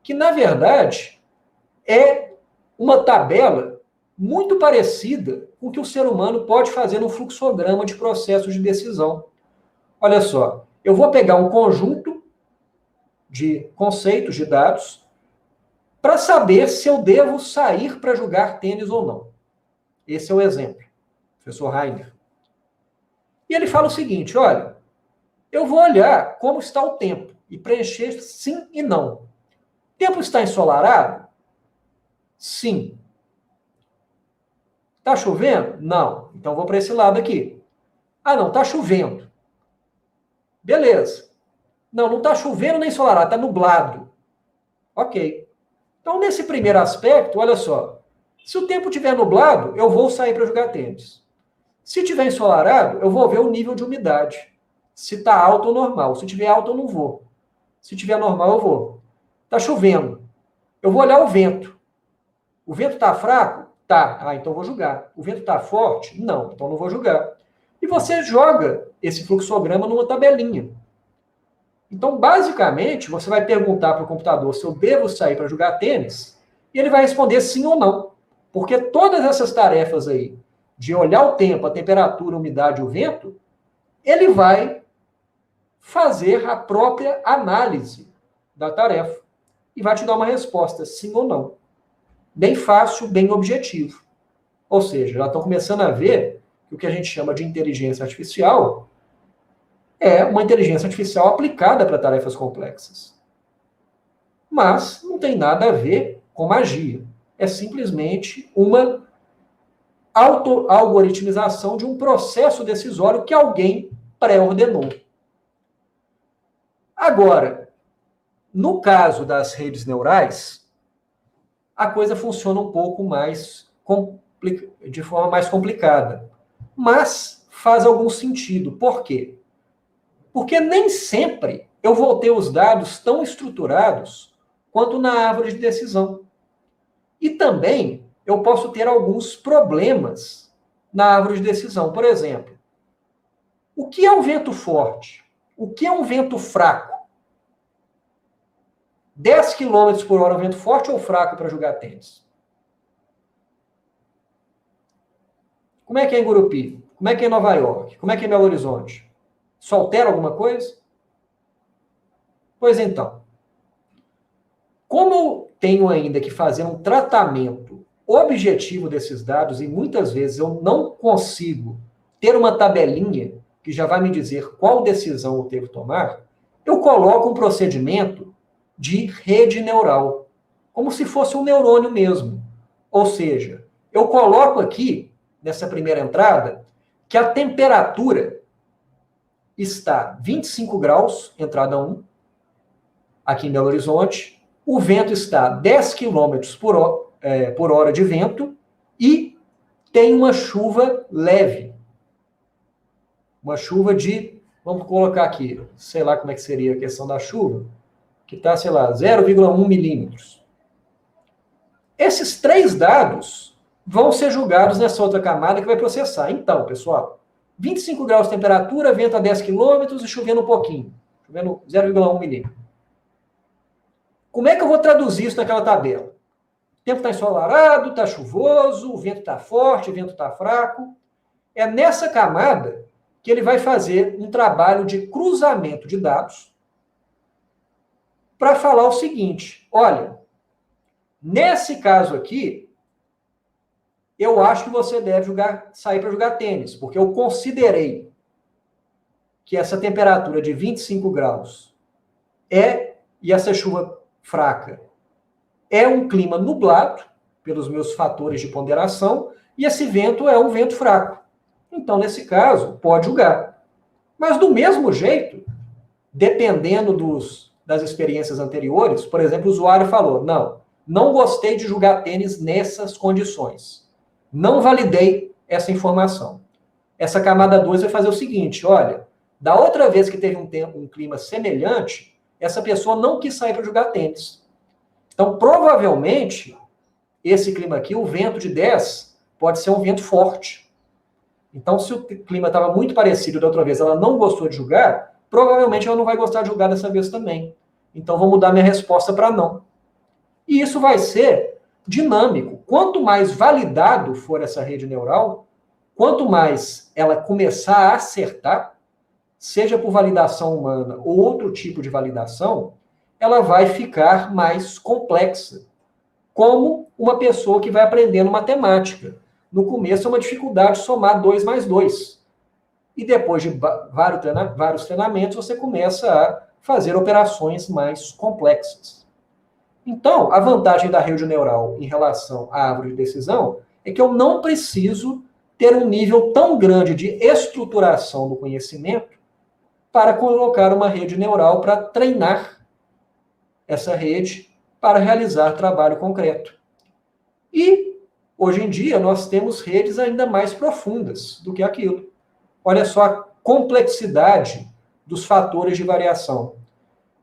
que, na verdade, é uma tabela muito parecida com o que o ser humano pode fazer no fluxograma de processos de decisão. Olha só, eu vou pegar um conjunto de conceitos, de dados, para saber se eu devo sair para jogar tênis ou não. Esse é o exemplo, professor Rainer. E ele fala o seguinte, olha, eu vou olhar como está o tempo e preencher sim e não. O tempo está ensolarado? Sim. Está chovendo? Não. Então vou para esse lado aqui. Ah, não, está chovendo. Beleza. Não, não está chovendo nem ensolarado, está nublado. Ok. Então, nesse primeiro aspecto, olha só. Se o tempo estiver nublado, eu vou sair para jogar tênis. Se estiver ensolarado, eu vou ver o nível de umidade. Se está alto ou normal. Se estiver alto, eu não vou. Se estiver normal, eu vou. Está chovendo. Eu vou olhar o vento. O vento está fraco? Tá. Ah, então eu vou jogar. O vento está forte? Não. Então não vou jogar. E você joga esse fluxograma numa tabelinha. Então, basicamente, você vai perguntar para o computador se eu devo sair para jogar tênis, e ele vai responder sim ou não. Porque todas essas tarefas aí, de olhar o tempo, a temperatura, a umidade e o vento, ele vai fazer a própria análise da tarefa e vai te dar uma resposta, sim ou não. Bem fácil, bem objetivo. Ou seja, já estão começando a ver que o que a gente chama de inteligência artificial é uma inteligência artificial aplicada para tarefas complexas. Mas não tem nada a ver com magia. É simplesmente uma auto-algoritmização de um processo decisório que alguém pré-ordenou. Agora, no caso das redes neurais, a coisa funciona um pouco mais de forma mais complicada. Mas faz algum sentido. Por quê? Porque nem sempre eu vou ter os dados tão estruturados quanto na árvore de decisão. E também eu posso ter alguns problemas na árvore de decisão. Por exemplo, o que é um vento forte? O que é um vento fraco? 10 km por hora é um vento forte ou fraco para jogar tênis? Como é que é em Gurupi? Como é que é em Nova York? Como é que é em Belo Horizonte? Isso altera alguma coisa? Pois então, como eu tenho ainda que fazer um tratamento objetivo desses dados e muitas vezes eu não consigo ter uma tabelinha que já vai me dizer qual decisão eu devo tomar, eu coloco um procedimento de rede neural, como se fosse um neurônio mesmo. Ou seja, eu coloco aqui, nessa primeira entrada, que a temperatura está 25 graus, entrada 1, aqui em Belo Horizonte, o vento está 10 km por hora de vento e tem uma chuva leve. Uma chuva de, vamos colocar aqui, sei lá como é que seria a questão da chuva, que está, sei lá, 0,1 milímetros. Esses 3 dados vão ser julgados nessa outra camada que vai processar. Então, pessoal, 25 graus de temperatura, vento a 10 km e chovendo um pouquinho. Chovendo 0,1 milímetro. Como é que eu vou traduzir isso naquela tabela? O tempo está ensolarado, está chuvoso, o vento está forte, o vento está fraco. É nessa camada que ele vai fazer um trabalho de cruzamento de dados para falar o seguinte, olha, nesse caso aqui, eu acho que você deve sair para jogar tênis, porque eu considerei que essa temperatura de 25 graus e essa chuva fraca é um clima nublado, pelos meus fatores de ponderação, e esse vento é um vento fraco. Então, nesse caso, pode julgar. Mas, do mesmo jeito, dependendo das experiências anteriores, por exemplo, o usuário falou, não gostei de jogar tênis nessas condições. Não validei essa informação. Essa camada 2 vai fazer o seguinte, olha, da outra vez que teve um clima semelhante, essa pessoa não quis sair para jogar tênis. Então, provavelmente, esse clima aqui, o vento de 10, pode ser um vento forte. Então, se o clima estava muito parecido da outra vez, ela não gostou de jogar, provavelmente ela não vai gostar de jogar dessa vez também. Então, vou mudar minha resposta para não. E isso vai ser dinâmico. Quanto mais validado for essa rede neural, quanto mais ela começar a acertar, seja por validação humana ou outro tipo de validação, ela vai ficar mais complexa. Como uma pessoa que vai aprendendo matemática. No começo é uma dificuldade somar 2 mais 2. E depois de vários treinamentos, você começa a fazer operações mais complexas. Então, a vantagem da rede neural em relação à árvore de decisão é que eu não preciso ter um nível tão grande de estruturação do conhecimento para colocar uma rede neural para treinar essa rede para realizar trabalho concreto. E, hoje em dia, nós temos redes ainda mais profundas do que aquilo. Olha só a complexidade dos fatores de variação.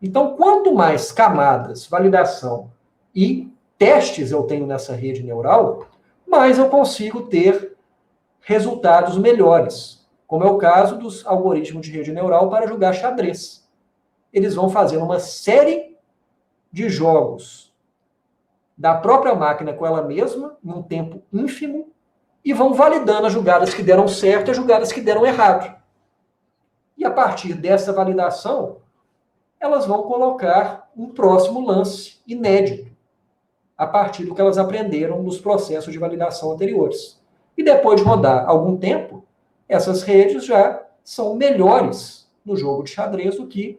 Então, quanto mais camadas, validação e testes eu tenho nessa rede neural, mais eu consigo ter resultados melhores, como é o caso dos algoritmos de rede neural para jogar xadrez. Eles vão fazendo uma série de jogos da própria máquina com ela mesma, em um tempo ínfimo, e vão validando as jogadas que deram certo e as jogadas que deram errado. E a partir dessa validação, elas vão colocar um próximo lance inédito, a partir do que elas aprenderam nos processos de validação anteriores. E depois de rodar algum tempo, essas redes já são melhores no jogo de xadrez do que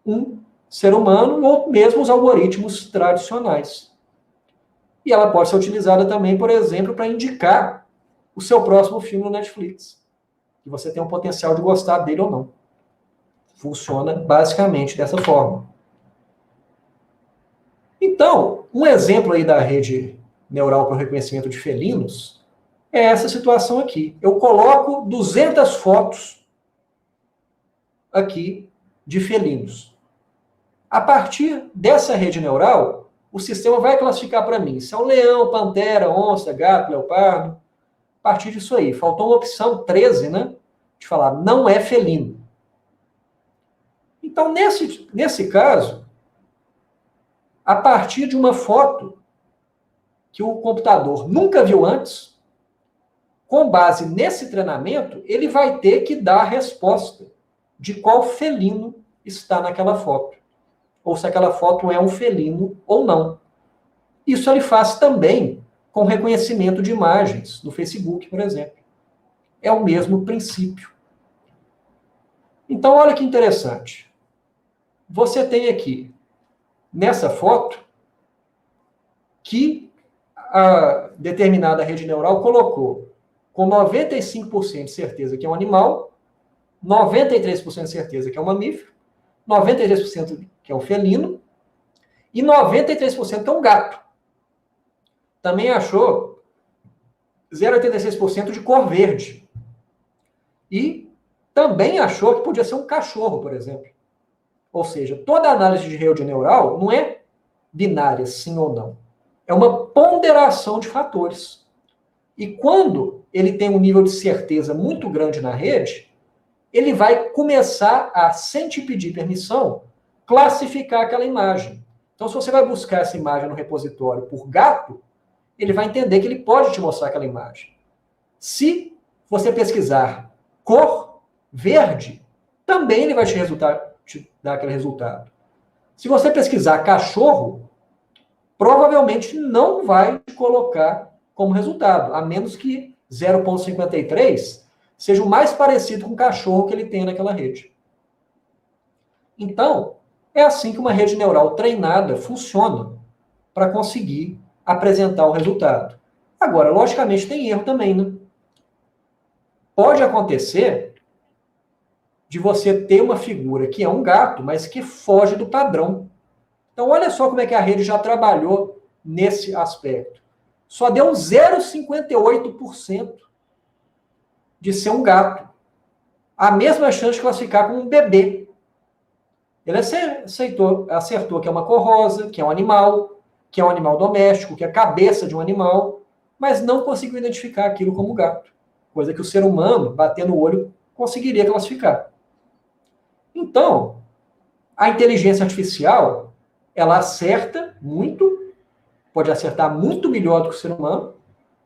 um ser humano ou mesmo os algoritmos tradicionais. E ela pode ser utilizada também, por exemplo, para indicar o seu próximo filme no Netflix. Que você tem um potencial de gostar dele ou não. Funciona basicamente dessa forma. Então, um exemplo aí da rede neural para o reconhecimento de felinos é essa situação aqui. Eu coloco 200 fotos aqui de felinos. A partir dessa rede neural, o sistema vai classificar para mim se é um leão, pantera, onça, gato, leopardo. A partir disso aí. Faltou uma opção 13, né? De falar, não é felino. Então, nesse caso, a partir de uma foto que o computador nunca viu antes, com base nesse treinamento, ele vai ter que dar a resposta de qual felino está naquela foto. Ou se aquela foto é um felino ou não. Isso ele faz também com reconhecimento de imagens no Facebook, por exemplo. É o mesmo princípio. Então, olha que interessante. Você tem aqui, nessa foto, que a determinada rede neural colocou com 95% de certeza que é um animal, 93% de certeza que é um mamífero, 93% que é um felino e 93% que é um gato. Também achou 0,86% de cor verde. E também achou que podia ser um cachorro, por exemplo. Ou seja, toda análise de rede neural não é binária, sim ou não. É uma ponderação de fatores. E quando ele tem um nível de certeza muito grande na rede, ele vai começar a, sem te pedir permissão, classificar aquela imagem. Então, se você vai buscar essa imagem no repositório por gato, ele vai entender que ele pode te mostrar aquela imagem. Se você pesquisar cor verde, também ele vai te dar aquele resultado. Se você pesquisar cachorro, provavelmente não vai te colocar como resultado, a menos que 0,53 seja o mais parecido com o cachorro que ele tem naquela rede. Então, é assim que uma rede neural treinada funciona para conseguir apresentar o resultado. Agora, logicamente, tem erro também, né? Pode acontecer de você ter uma figura que é um gato, mas que foge do padrão. Então, olha só como é que a rede já trabalhou nesse aspecto. Só deu 0,58% de ser um gato. A mesma chance de classificar como um bebê. Ele acertou que é uma cor-rosa, que é um animal doméstico, que é a cabeça de um animal, mas não conseguiu identificar aquilo como gato. Coisa que o ser humano, batendo o olho, conseguiria classificar. Então, a inteligência artificial, ela acerta muito, pode acertar muito melhor do que o ser humano,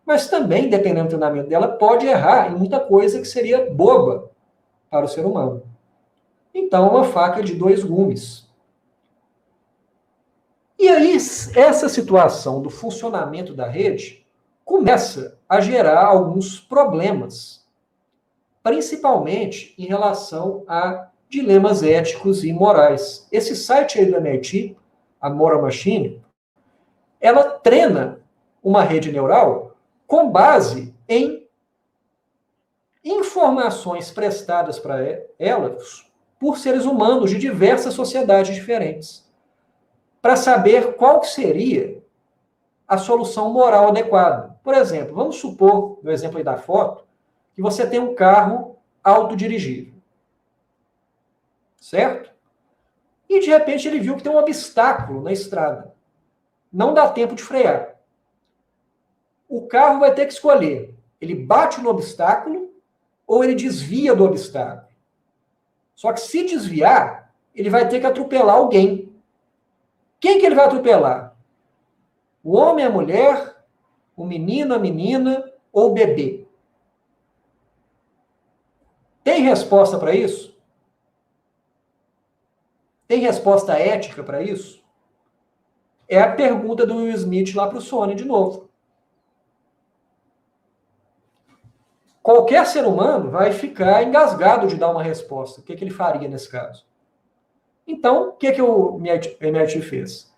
mas também, dependendo do treinamento dela, pode errar em muita coisa que seria boba para o ser humano. Então, uma faca de dois gumes. E aí, essa situação do funcionamento da rede começa a gerar alguns problemas, principalmente em relação a dilemas éticos e morais. Esse site aí do MIT, a Moral Machine, ela treina uma rede neural com base em informações prestadas para elas por seres humanos de diversas sociedades diferentes, para saber qual seria a solução moral adequada. Por exemplo, vamos supor, no exemplo aí da foto, que você tem um carro autodirigível. Certo? E de repente ele viu que tem um obstáculo na estrada. Não dá tempo de frear. O carro vai ter que escolher. Ele bate no obstáculo ou ele desvia do obstáculo. Só que se desviar, ele vai ter que atropelar alguém. Quem que ele vai atropelar? O homem, a mulher, o menino, a menina ou o bebê? Tem resposta para isso? Tem resposta ética para isso? É a pergunta do Will Smith lá para o Sony de novo. Qualquer ser humano vai ficar engasgado de dar uma resposta. O que ele faria nesse caso? Então, o que o MIT fez?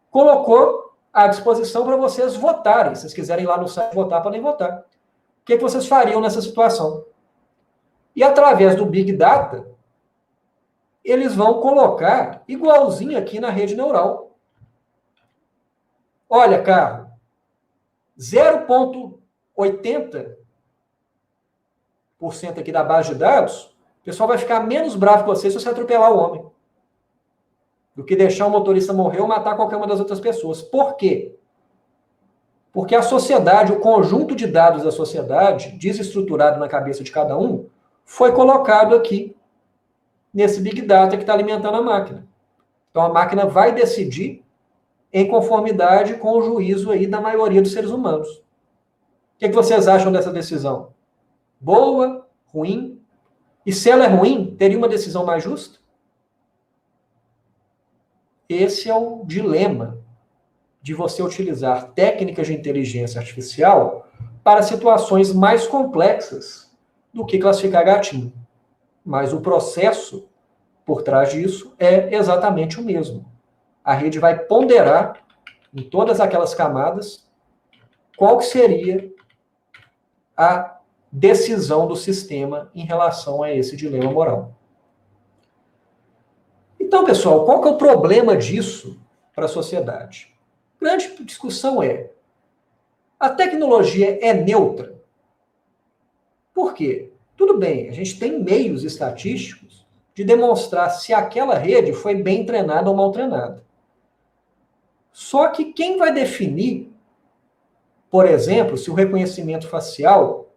Colocou à disposição para vocês votarem. Se vocês quiserem ir lá no site votar, podem votar. O que vocês fariam nessa situação? E através do Big Data, eles vão colocar igualzinho aqui na rede neural. Olha, carro, 0,80% aqui da base de dados, o pessoal vai ficar menos bravo com você se você atropelar o homem do que deixar o motorista morrer ou matar qualquer uma das outras pessoas. Por quê? Porque a sociedade, o conjunto de dados da sociedade, desestruturado na cabeça de cada um, foi colocado aqui, nesse Big Data que está alimentando a máquina. Então a máquina vai decidir em conformidade com o juízo aí da maioria dos seres humanos. O que vocês acham dessa decisão? Boa? Ruim? E se ela é ruim, teria uma decisão mais justa? Esse é o dilema de você utilizar técnicas de inteligência artificial para situações mais complexas do que classificar gatinho. Mas o processo por trás disso é exatamente o mesmo. A rede vai ponderar em todas aquelas camadas qual que seria a decisão do sistema em relação a esse dilema moral. Então, pessoal, qual que é o problema disso para a sociedade? A grande discussão é: a tecnologia é neutra? Por quê? Tudo bem, a gente tem meios estatísticos de demonstrar se aquela rede foi bem treinada ou mal treinada. Só que quem vai definir, por exemplo, se o reconhecimento facial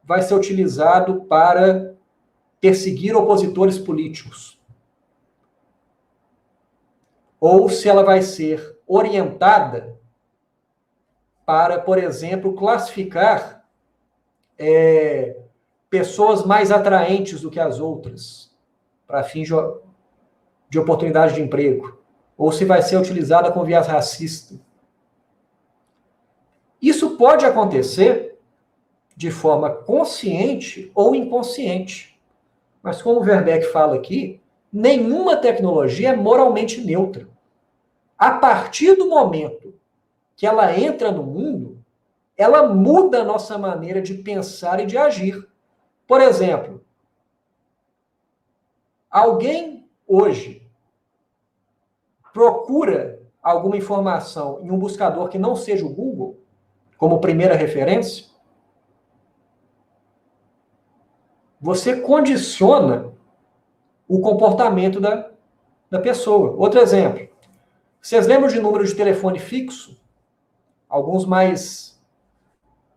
vai ser utilizado para perseguir opositores políticos? Ou se ela vai ser orientada para, por exemplo, classificar pessoas mais atraentes do que as outras, para fins de oportunidade de emprego, ou se vai ser utilizada com viés racista. Isso pode acontecer de forma consciente ou inconsciente. Mas como o Verbeek fala aqui, nenhuma tecnologia é moralmente neutra. A partir do momento que ela entra no mundo, ela muda a nossa maneira de pensar e de agir. Por exemplo, Alguém hoje procura alguma informação em um buscador que não seja o Google, como primeira referência? Você condiciona o comportamento da pessoa. Outro exemplo. Vocês lembram de número de telefone fixo? Alguns mais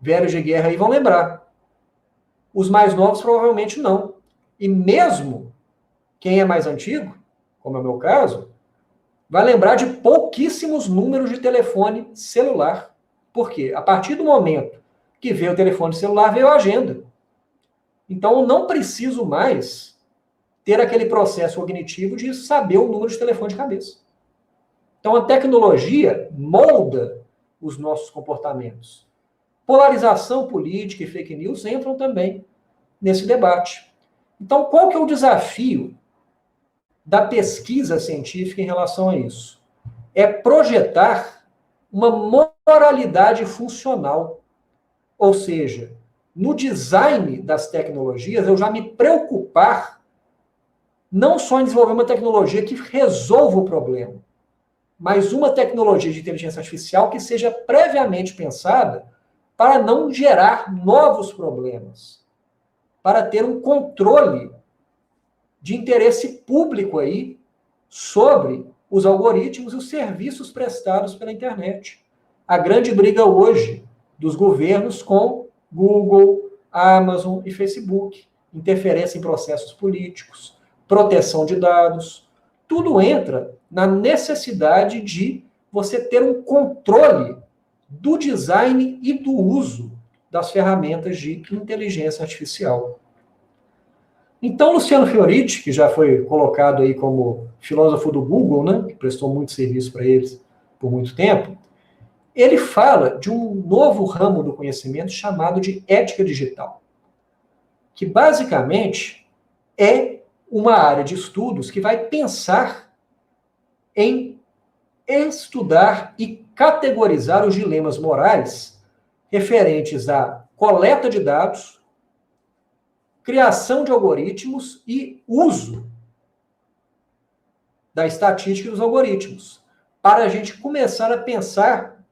velhos de guerra aí vão lembrar. Os mais novos provavelmente não. E mesmo quem é mais antigo, como é o meu caso, vai lembrar de pouquíssimos números de telefone celular. Por quê? A partir do momento que veio o telefone celular, veio a agenda. Então, eu não preciso mais ter aquele processo cognitivo de saber o número de telefone de cabeça. Então, a tecnologia molda os nossos comportamentos. Polarização política e fake news entram também nesse debate. Então, qual que é o desafio da pesquisa científica em relação a isso? É projetar uma moralidade funcional. Ou seja, no design das tecnologias, eu já me preocupar não só em desenvolver uma tecnologia que resolva o problema, mas uma tecnologia de inteligência artificial que seja previamente pensada para não gerar novos problemas, para ter um controle de interesse público aí sobre os algoritmos e os serviços prestados pela internet. A grande briga hoje dos governos com Google, Amazon e Facebook, interferência em processos políticos, proteção de dados, tudo entra na necessidade de você ter um controle do design e do uso das ferramentas de inteligência artificial. Então, Luciano Fioriti, que já foi colocado aí como filósofo do Google, né, que prestou muito serviço para eles por muito tempo, ele fala de um novo ramo do conhecimento chamado de ética digital, que basicamente é uma área de estudos que vai pensar em estudar e categorizar os dilemas morais referentes à coleta de dados, criação de algoritmos e uso da estatística dos algoritmos, para a gente começar a pensar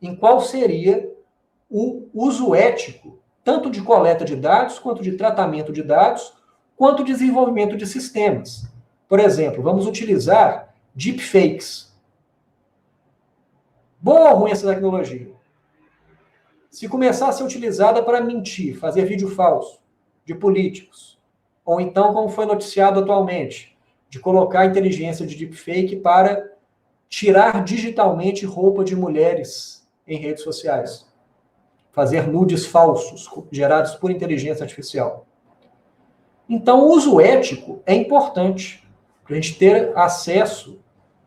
em qual seria o uso ético, tanto de coleta de dados, quanto de tratamento de dados, quanto desenvolvimento de sistemas. Por exemplo, vamos utilizar deepfakes. Boa ou ruim essa tecnologia? Se começar a ser utilizada para mentir, fazer vídeo falso de políticos, ou então, como foi noticiado atualmente, de colocar a inteligência de deepfake para tirar digitalmente roupa de mulheres em redes sociais, fazer nudes falsos gerados por inteligência artificial. Então, o uso ético é importante para a gente ter acesso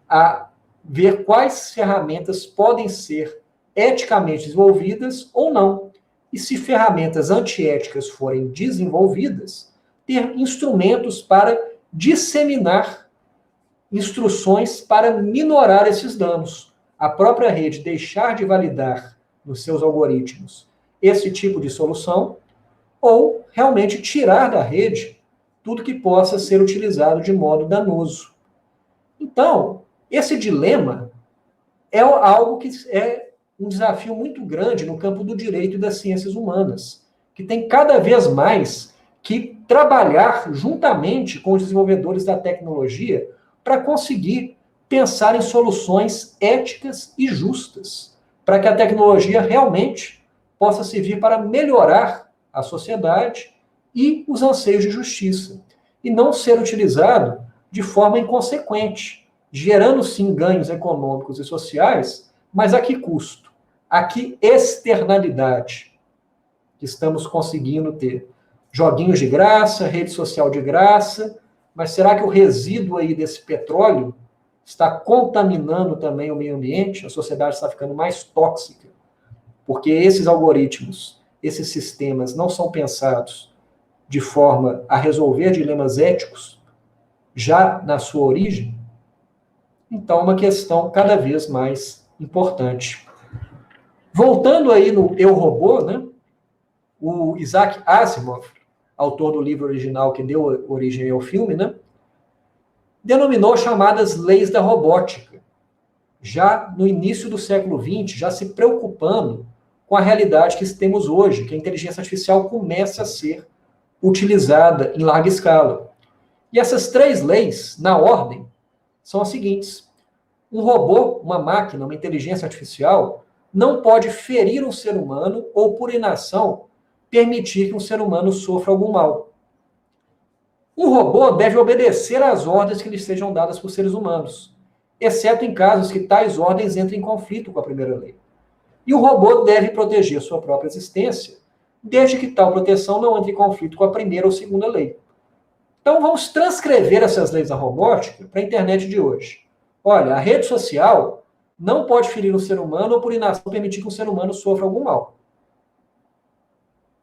a ver quais ferramentas podem ser eticamente desenvolvidas ou não. E se ferramentas antiéticas forem desenvolvidas, ter instrumentos para disseminar instruções para minorar esses danos. A própria rede deixar de validar nos seus algoritmos esse tipo de solução, ou realmente tirar da rede tudo que possa ser utilizado de modo danoso. Então, esse dilema é algo que é um desafio muito grande no campo do direito e das ciências humanas, que tem cada vez mais que trabalhar juntamente com os desenvolvedores da tecnologia para conseguir pensar em soluções éticas e justas, para que a tecnologia realmente possa servir para melhorar a sociedade e os anseios de justiça, e não ser utilizado de forma inconsequente, gerando sim ganhos econômicos e sociais, mas a que custo? A que externalidade que estamos conseguindo ter? Joguinhos de graça, rede social de graça, mas será que o resíduo aí desse petróleo está contaminando também o meio ambiente? A sociedade está ficando mais tóxica, porque esses algoritmos, esses sistemas não são pensados de forma a resolver dilemas éticos já na sua origem. Então, é uma questão cada vez mais importante. Voltando aí no Eu, Robô, né? O Isaac Asimov, autor do livro original que deu origem ao filme, né? denominou chamadas leis da robótica, já no início do século XX, já se preocupando com a realidade que temos hoje, que a inteligência artificial começa a ser utilizada em larga escala. E essas 3 leis, na ordem, são as seguintes. Um robô, uma máquina, uma inteligência artificial, não pode ferir um ser humano ou, por inação, permitir que um ser humano sofra algum mal. Um robô deve obedecer às ordens que lhe sejam dadas por seres humanos, exceto em casos que tais ordens entrem em conflito com a primeira lei. E o robô deve proteger sua própria existência, desde que tal proteção não entre em conflito com a primeira ou segunda lei. Então vamos transcrever essas leis da robótica para a internet de hoje. Olha, a rede social não pode ferir um ser humano ou, por inação, permitir que um ser humano sofra algum mal.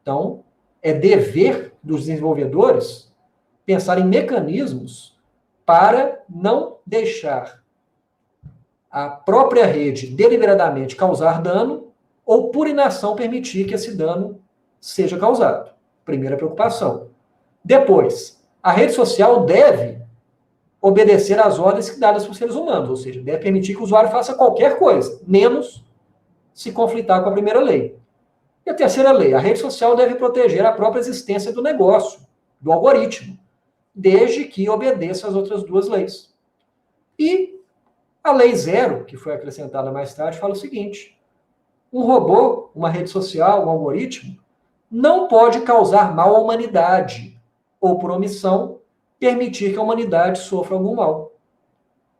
Então, é dever dos desenvolvedores pensar em mecanismos para não deixar a própria rede deliberadamente causar dano ou, por inação, permitir que esse dano seja causado. Primeira preocupação. Depois, a rede social deve obedecer às ordens dadas por seres humanos, ou seja, deve permitir que o usuário faça qualquer coisa, menos se conflitar com a primeira lei. E a terceira lei, a rede social deve proteger a própria existência do negócio, do algoritmo, desde que obedeça às outras 2 leis. E a lei 0, que foi acrescentada mais tarde, fala o seguinte: um robô, uma rede social, um algoritmo, não pode causar mal à humanidade, ou, por omissão, permitir que a humanidade sofra algum mal.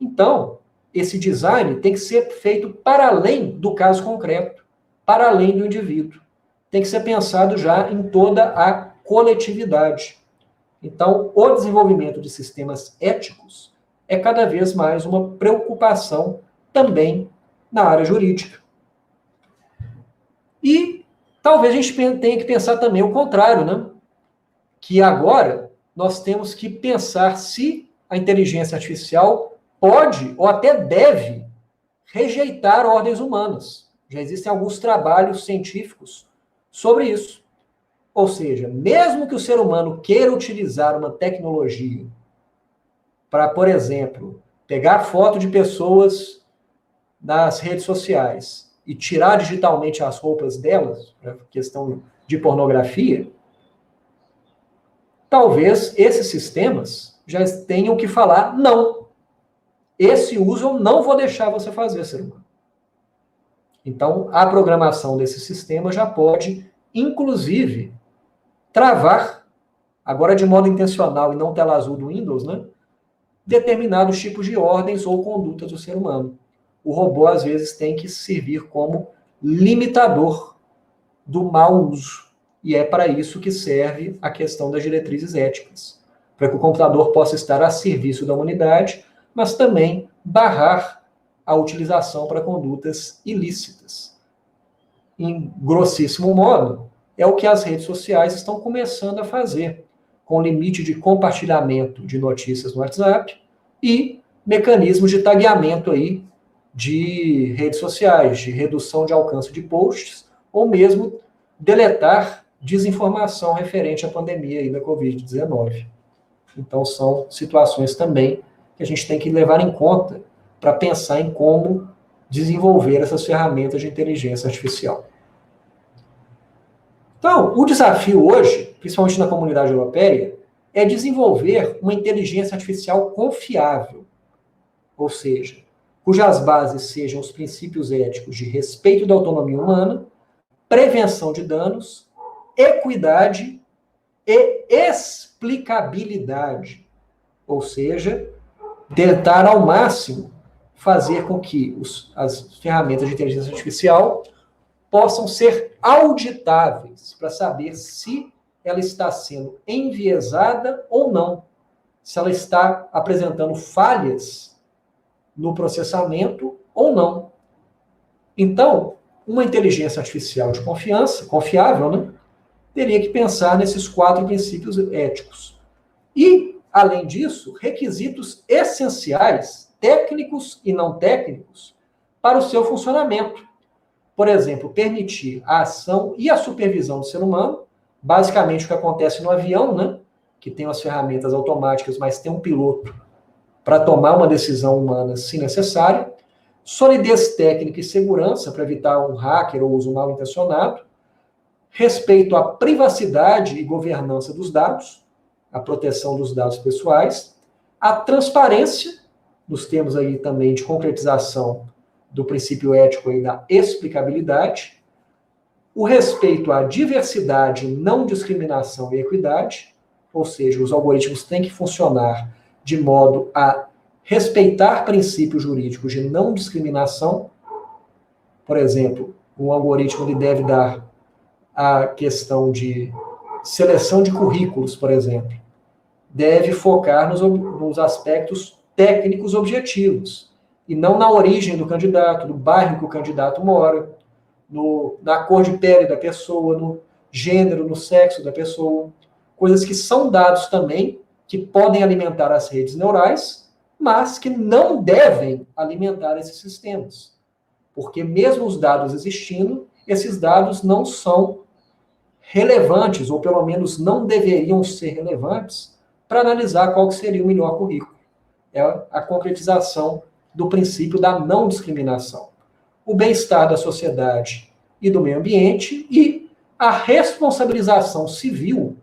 Então, esse design tem que ser feito para além do caso concreto, para além do indivíduo. Tem que ser pensado já em toda a coletividade. Então, o desenvolvimento de sistemas éticos é cada vez mais uma preocupação também na área jurídica. E talvez a gente tenha que pensar também o contrário, né? Que agora nós temos que pensar se a inteligência artificial pode ou até deve rejeitar ordens humanas. Já existem alguns trabalhos científicos sobre isso. Ou seja, mesmo que o ser humano queira utilizar uma tecnologia para, por exemplo, pegar foto de pessoas nas redes sociais e tirar digitalmente as roupas delas, para questão de pornografia, talvez esses sistemas já tenham que falar não. Esse uso eu não vou deixar você fazer, ser humano. Então, a programação desse sistema já pode, inclusive, travar, agora de modo intencional e não tela azul do Windows, né, determinados tipos de ordens ou condutas do ser humano. O robô, às vezes, tem que servir como limitador do mau uso. E é para isso que serve a questão das diretrizes éticas. Para que o computador possa estar a serviço da humanidade, mas também barrar a utilização para condutas ilícitas. Em grossíssimo modo, é o que as redes sociais estão começando a fazer, com limite de compartilhamento de notícias no WhatsApp e mecanismos de tagueamento aí de redes sociais, de redução de alcance de posts, ou mesmo deletar desinformação referente à pandemia aí da Covid-19. Então, são situações também que a gente tem que levar em conta para pensar em como desenvolver essas ferramentas de inteligência artificial. Então, o desafio hoje, principalmente na comunidade europeia, é desenvolver uma inteligência artificial confiável, ou seja, cujas bases sejam os princípios éticos de respeito da autonomia humana, prevenção de danos, equidade e explicabilidade, ou seja, tentar ao máximo fazer com que as ferramentas de inteligência artificial possam ser auditáveis para saber se ela está sendo enviesada ou não, se ela está apresentando falhas no processamento ou não. Então, uma inteligência artificial de confiança, confiável, né, teria que pensar nesses 4 princípios éticos. E, além disso, requisitos essenciais, técnicos e não técnicos, para o seu funcionamento. Por exemplo, permitir a ação e a supervisão do ser humano, basicamente o que acontece no avião, né, que tem as ferramentas automáticas, mas tem um piloto para tomar uma decisão humana se necessária, solidez técnica e segurança para evitar um hacker ou uso mal intencionado, respeito à privacidade e governança dos dados, a proteção dos dados pessoais, a transparência, nos termos aí também de concretização do princípio ético e da explicabilidade, o respeito à diversidade, não discriminação e equidade, ou seja, os algoritmos têm que funcionar de modo a respeitar princípios jurídicos de não discriminação. Por exemplo, um algoritmo ele deve dar a questão de seleção de currículos, por exemplo. Deve focar nos aspectos técnicos objetivos, e não na origem do candidato, do bairro que o candidato mora, na cor de pele da pessoa, no gênero, no sexo da pessoa. Coisas que são dados também, que podem alimentar as redes neurais, mas que não devem alimentar esses sistemas. Porque mesmo os dados existindo, esses dados não são relevantes, ou pelo menos não deveriam ser relevantes, para analisar qual que seria o melhor currículo. É a concretização do princípio da não discriminação. O bem-estar da sociedade e do meio ambiente e a responsabilização civil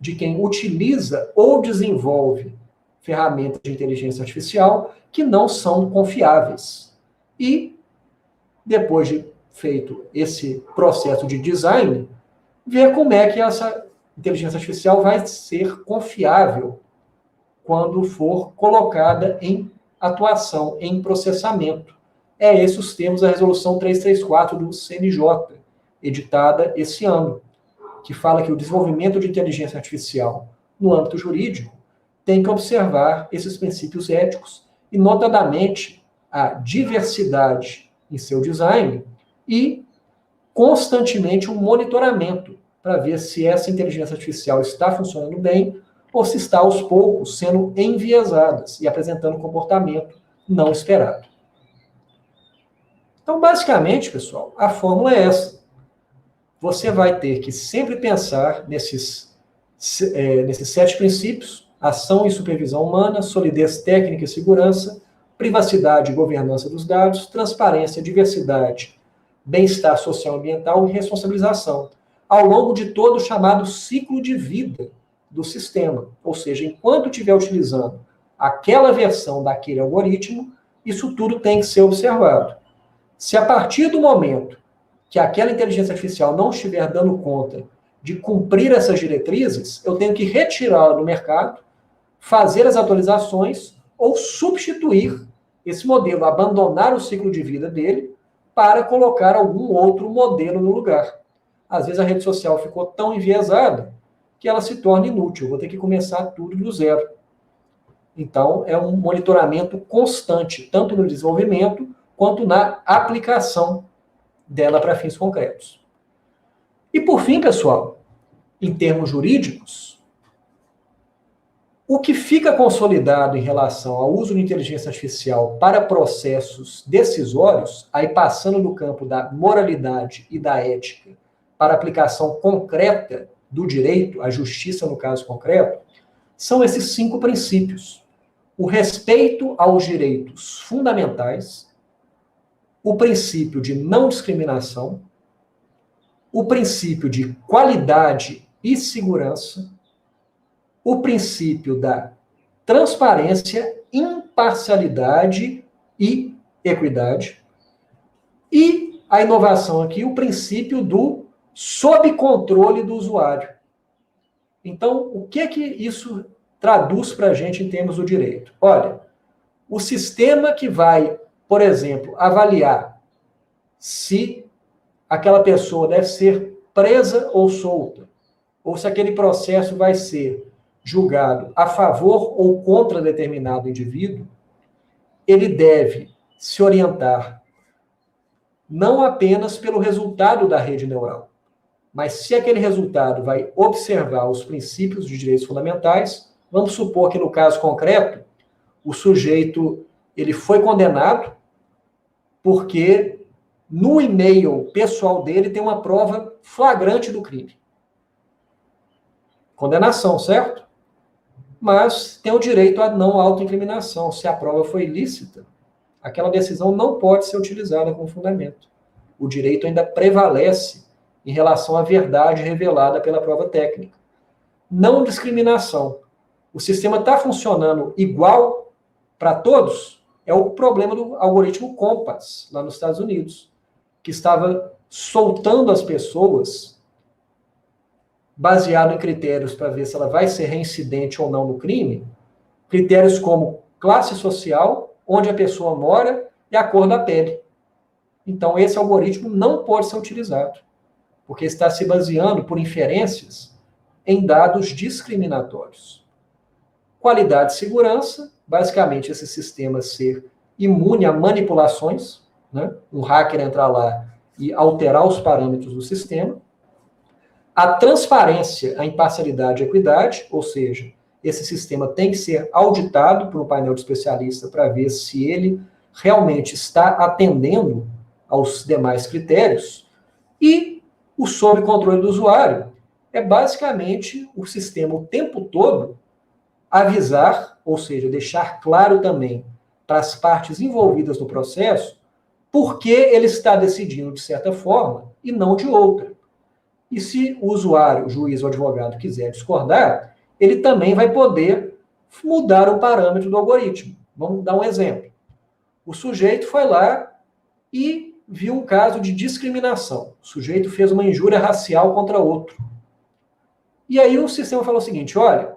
de quem utiliza ou desenvolve ferramentas de inteligência artificial que não são confiáveis. E, depois de feito esse processo de design, ver como é que essa inteligência artificial vai ser confiável quando for colocada em atuação, em processamento. É esses os termos da Resolução 334 do CNJ, editada esse ano, que fala que o desenvolvimento de inteligência artificial no âmbito jurídico tem que observar esses princípios éticos e, notadamente, a diversidade em seu design e, constantemente, um monitoramento para ver se essa inteligência artificial está funcionando bem ou se está, aos poucos, sendo enviesadas e apresentando comportamento não esperado. Então, basicamente, pessoal, a fórmula é essa. Você vai ter que sempre pensar nesses 7 princípios: ação e supervisão humana, solidez técnica e segurança, privacidade e governança dos dados, transparência, diversidade, bem-estar social e ambiental e responsabilização, ao longo de todo o chamado ciclo de vida do sistema. Ou seja, enquanto estiver utilizando aquela versão daquele algoritmo, isso tudo tem que ser observado. Se a partir do momento que aquela inteligência artificial não estiver dando conta de cumprir essas diretrizes, eu tenho que retirá-la do mercado, fazer as atualizações ou substituir esse modelo, abandonar o ciclo de vida dele para colocar algum outro modelo no lugar. Às vezes a rede social ficou tão enviesada que ela se torna inútil. Eu vou ter que começar tudo do zero. Então, é um monitoramento constante, tanto no desenvolvimento quanto na aplicação dela para fins concretos. E por fim, pessoal, em termos jurídicos, o que fica consolidado em relação ao uso de inteligência artificial para processos decisórios, aí passando do campo da moralidade e da ética para aplicação concreta do direito, a justiça no caso concreto, são esses 5 princípios: o respeito aos direitos fundamentais, o princípio de não discriminação, o princípio de qualidade e segurança, o princípio da transparência, imparcialidade e equidade, e a inovação aqui, o princípio do sob controle do usuário. Então, o que isso traduz para a gente em termos do direito? Olha, o sistema que vai, por exemplo, avaliar se aquela pessoa deve ser presa ou solta, ou se aquele processo vai ser julgado a favor ou contra determinado indivíduo, ele deve se orientar não apenas pelo resultado da rede neural, mas se aquele resultado vai observar os princípios de direitos fundamentais. Vamos supor que no caso concreto, o sujeito ele foi condenado porque no e-mail pessoal dele tem uma prova flagrante do crime. Condenação, certo? mas tem o direito à não autoincriminação. Se a prova foi ilícita, aquela decisão não pode ser utilizada como fundamento. O direito ainda prevalece em relação à verdade revelada pela prova técnica. Não discriminação. O sistema está funcionando igual para todos? É o problema do algoritmo Compass, lá nos Estados Unidos, que estava soltando as pessoas baseado em critérios para ver se ela vai ser reincidente ou não no crime, critérios como classe social, onde a pessoa mora e a cor da pele. Então, esse algoritmo não pode ser utilizado, porque está se baseando por inferências em dados discriminatórios. Qualidade e segurança, basicamente esse sistema ser imune a manipulações, né? Um hacker entrar lá e alterar os parâmetros do sistema. A transparência, a imparcialidade e a equidade, ou seja, esse sistema tem que ser auditado por um painel de especialistas para ver se ele realmente está atendendo aos demais critérios. E o sob controle do usuário é basicamente o sistema o tempo todo avisar, ou seja, deixar claro também para as partes envolvidas no processo por que ele está decidindo de certa forma e não de outra. E se o usuário, o juiz ou advogado quiser discordar, ele também vai poder mudar o parâmetro do algoritmo. Vamos dar um exemplo. O sujeito foi lá e viu um caso de discriminação. O sujeito fez uma injúria racial contra outro. E aí o sistema falou o seguinte, olha,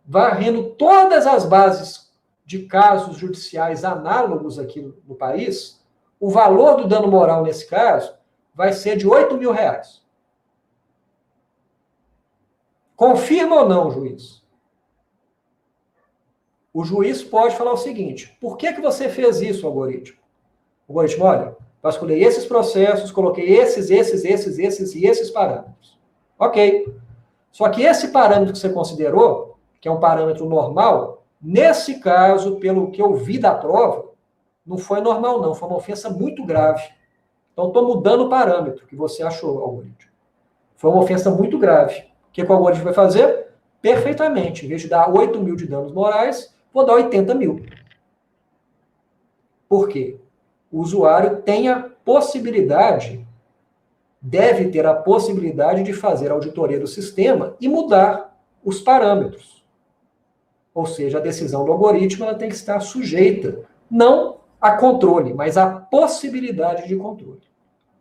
varrendo todas as bases de casos judiciais análogos aqui no país, o valor do dano moral nesse caso vai ser de R$8 mil. Confirma ou não, juiz? O juiz pode falar o seguinte, por que você fez isso, algoritmo? O algoritmo, olha, vasculhei esses processos, coloquei esses e esses parâmetros. Ok. Só que esse parâmetro que você considerou, que é um parâmetro normal, nesse caso, pelo que eu vi da prova, não foi normal não, foi uma ofensa muito grave. Então, estou mudando o parâmetro que você achou, algoritmo. Foi uma ofensa muito grave. O que o algoritmo vai fazer? Perfeitamente. Em vez de dar 8 mil de danos morais, vou dar 80 mil. Por quê? O usuário tem a possibilidade, deve ter a possibilidade de fazer a auditoria do sistema e mudar os parâmetros. Ou seja, a decisão do algoritmo ela tem que estar sujeita, não a controle, mas a possibilidade de controle.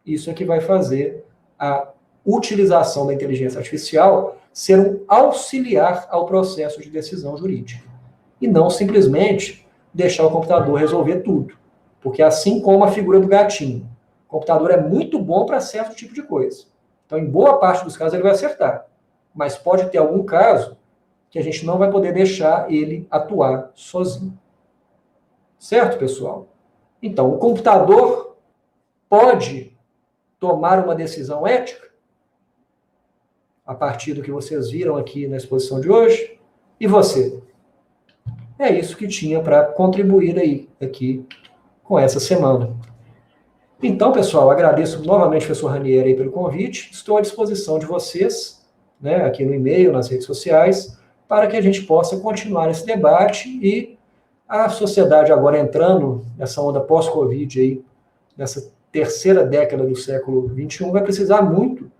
Isso é que vai fazer a utilização da inteligência artificial ser um auxiliar ao processo de decisão jurídica. E não simplesmente deixar o computador resolver tudo. Porque assim como a figura do gatinho, o computador é muito bom para certo tipo de coisa. Então, em boa parte dos casos, ele vai acertar. Mas pode ter algum caso que a gente não vai poder deixar ele atuar sozinho. Certo, pessoal? Então, o computador pode tomar uma decisão ética a partir do que vocês viram aqui na exposição de hoje. E você? É isso que tinha para contribuir aí, aqui com essa semana. Então, pessoal, agradeço novamente, professor Ranieri, aí pelo convite. Estou à disposição de vocês, né, aqui no e-mail, nas redes sociais, para que a gente possa continuar esse debate e a sociedade agora entrando nessa onda pós-Covid aí, nessa terceira década do século XXI, vai precisar muito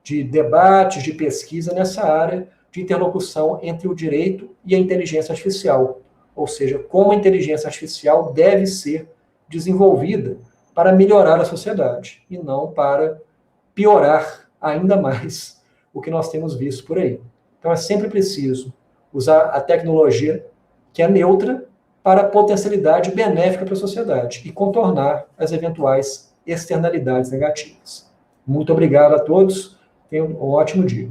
de debates, de pesquisa nessa área de interlocução entre o direito e a inteligência artificial. Ou seja, como a inteligência artificial deve ser desenvolvida para melhorar a sociedade e não para piorar ainda mais o que nós temos visto por aí. Então é sempre preciso usar a tecnologia que é neutra para a potencialidade benéfica para a sociedade e contornar as eventuais externalidades negativas. Muito obrigado a todos, tenham um ótimo dia.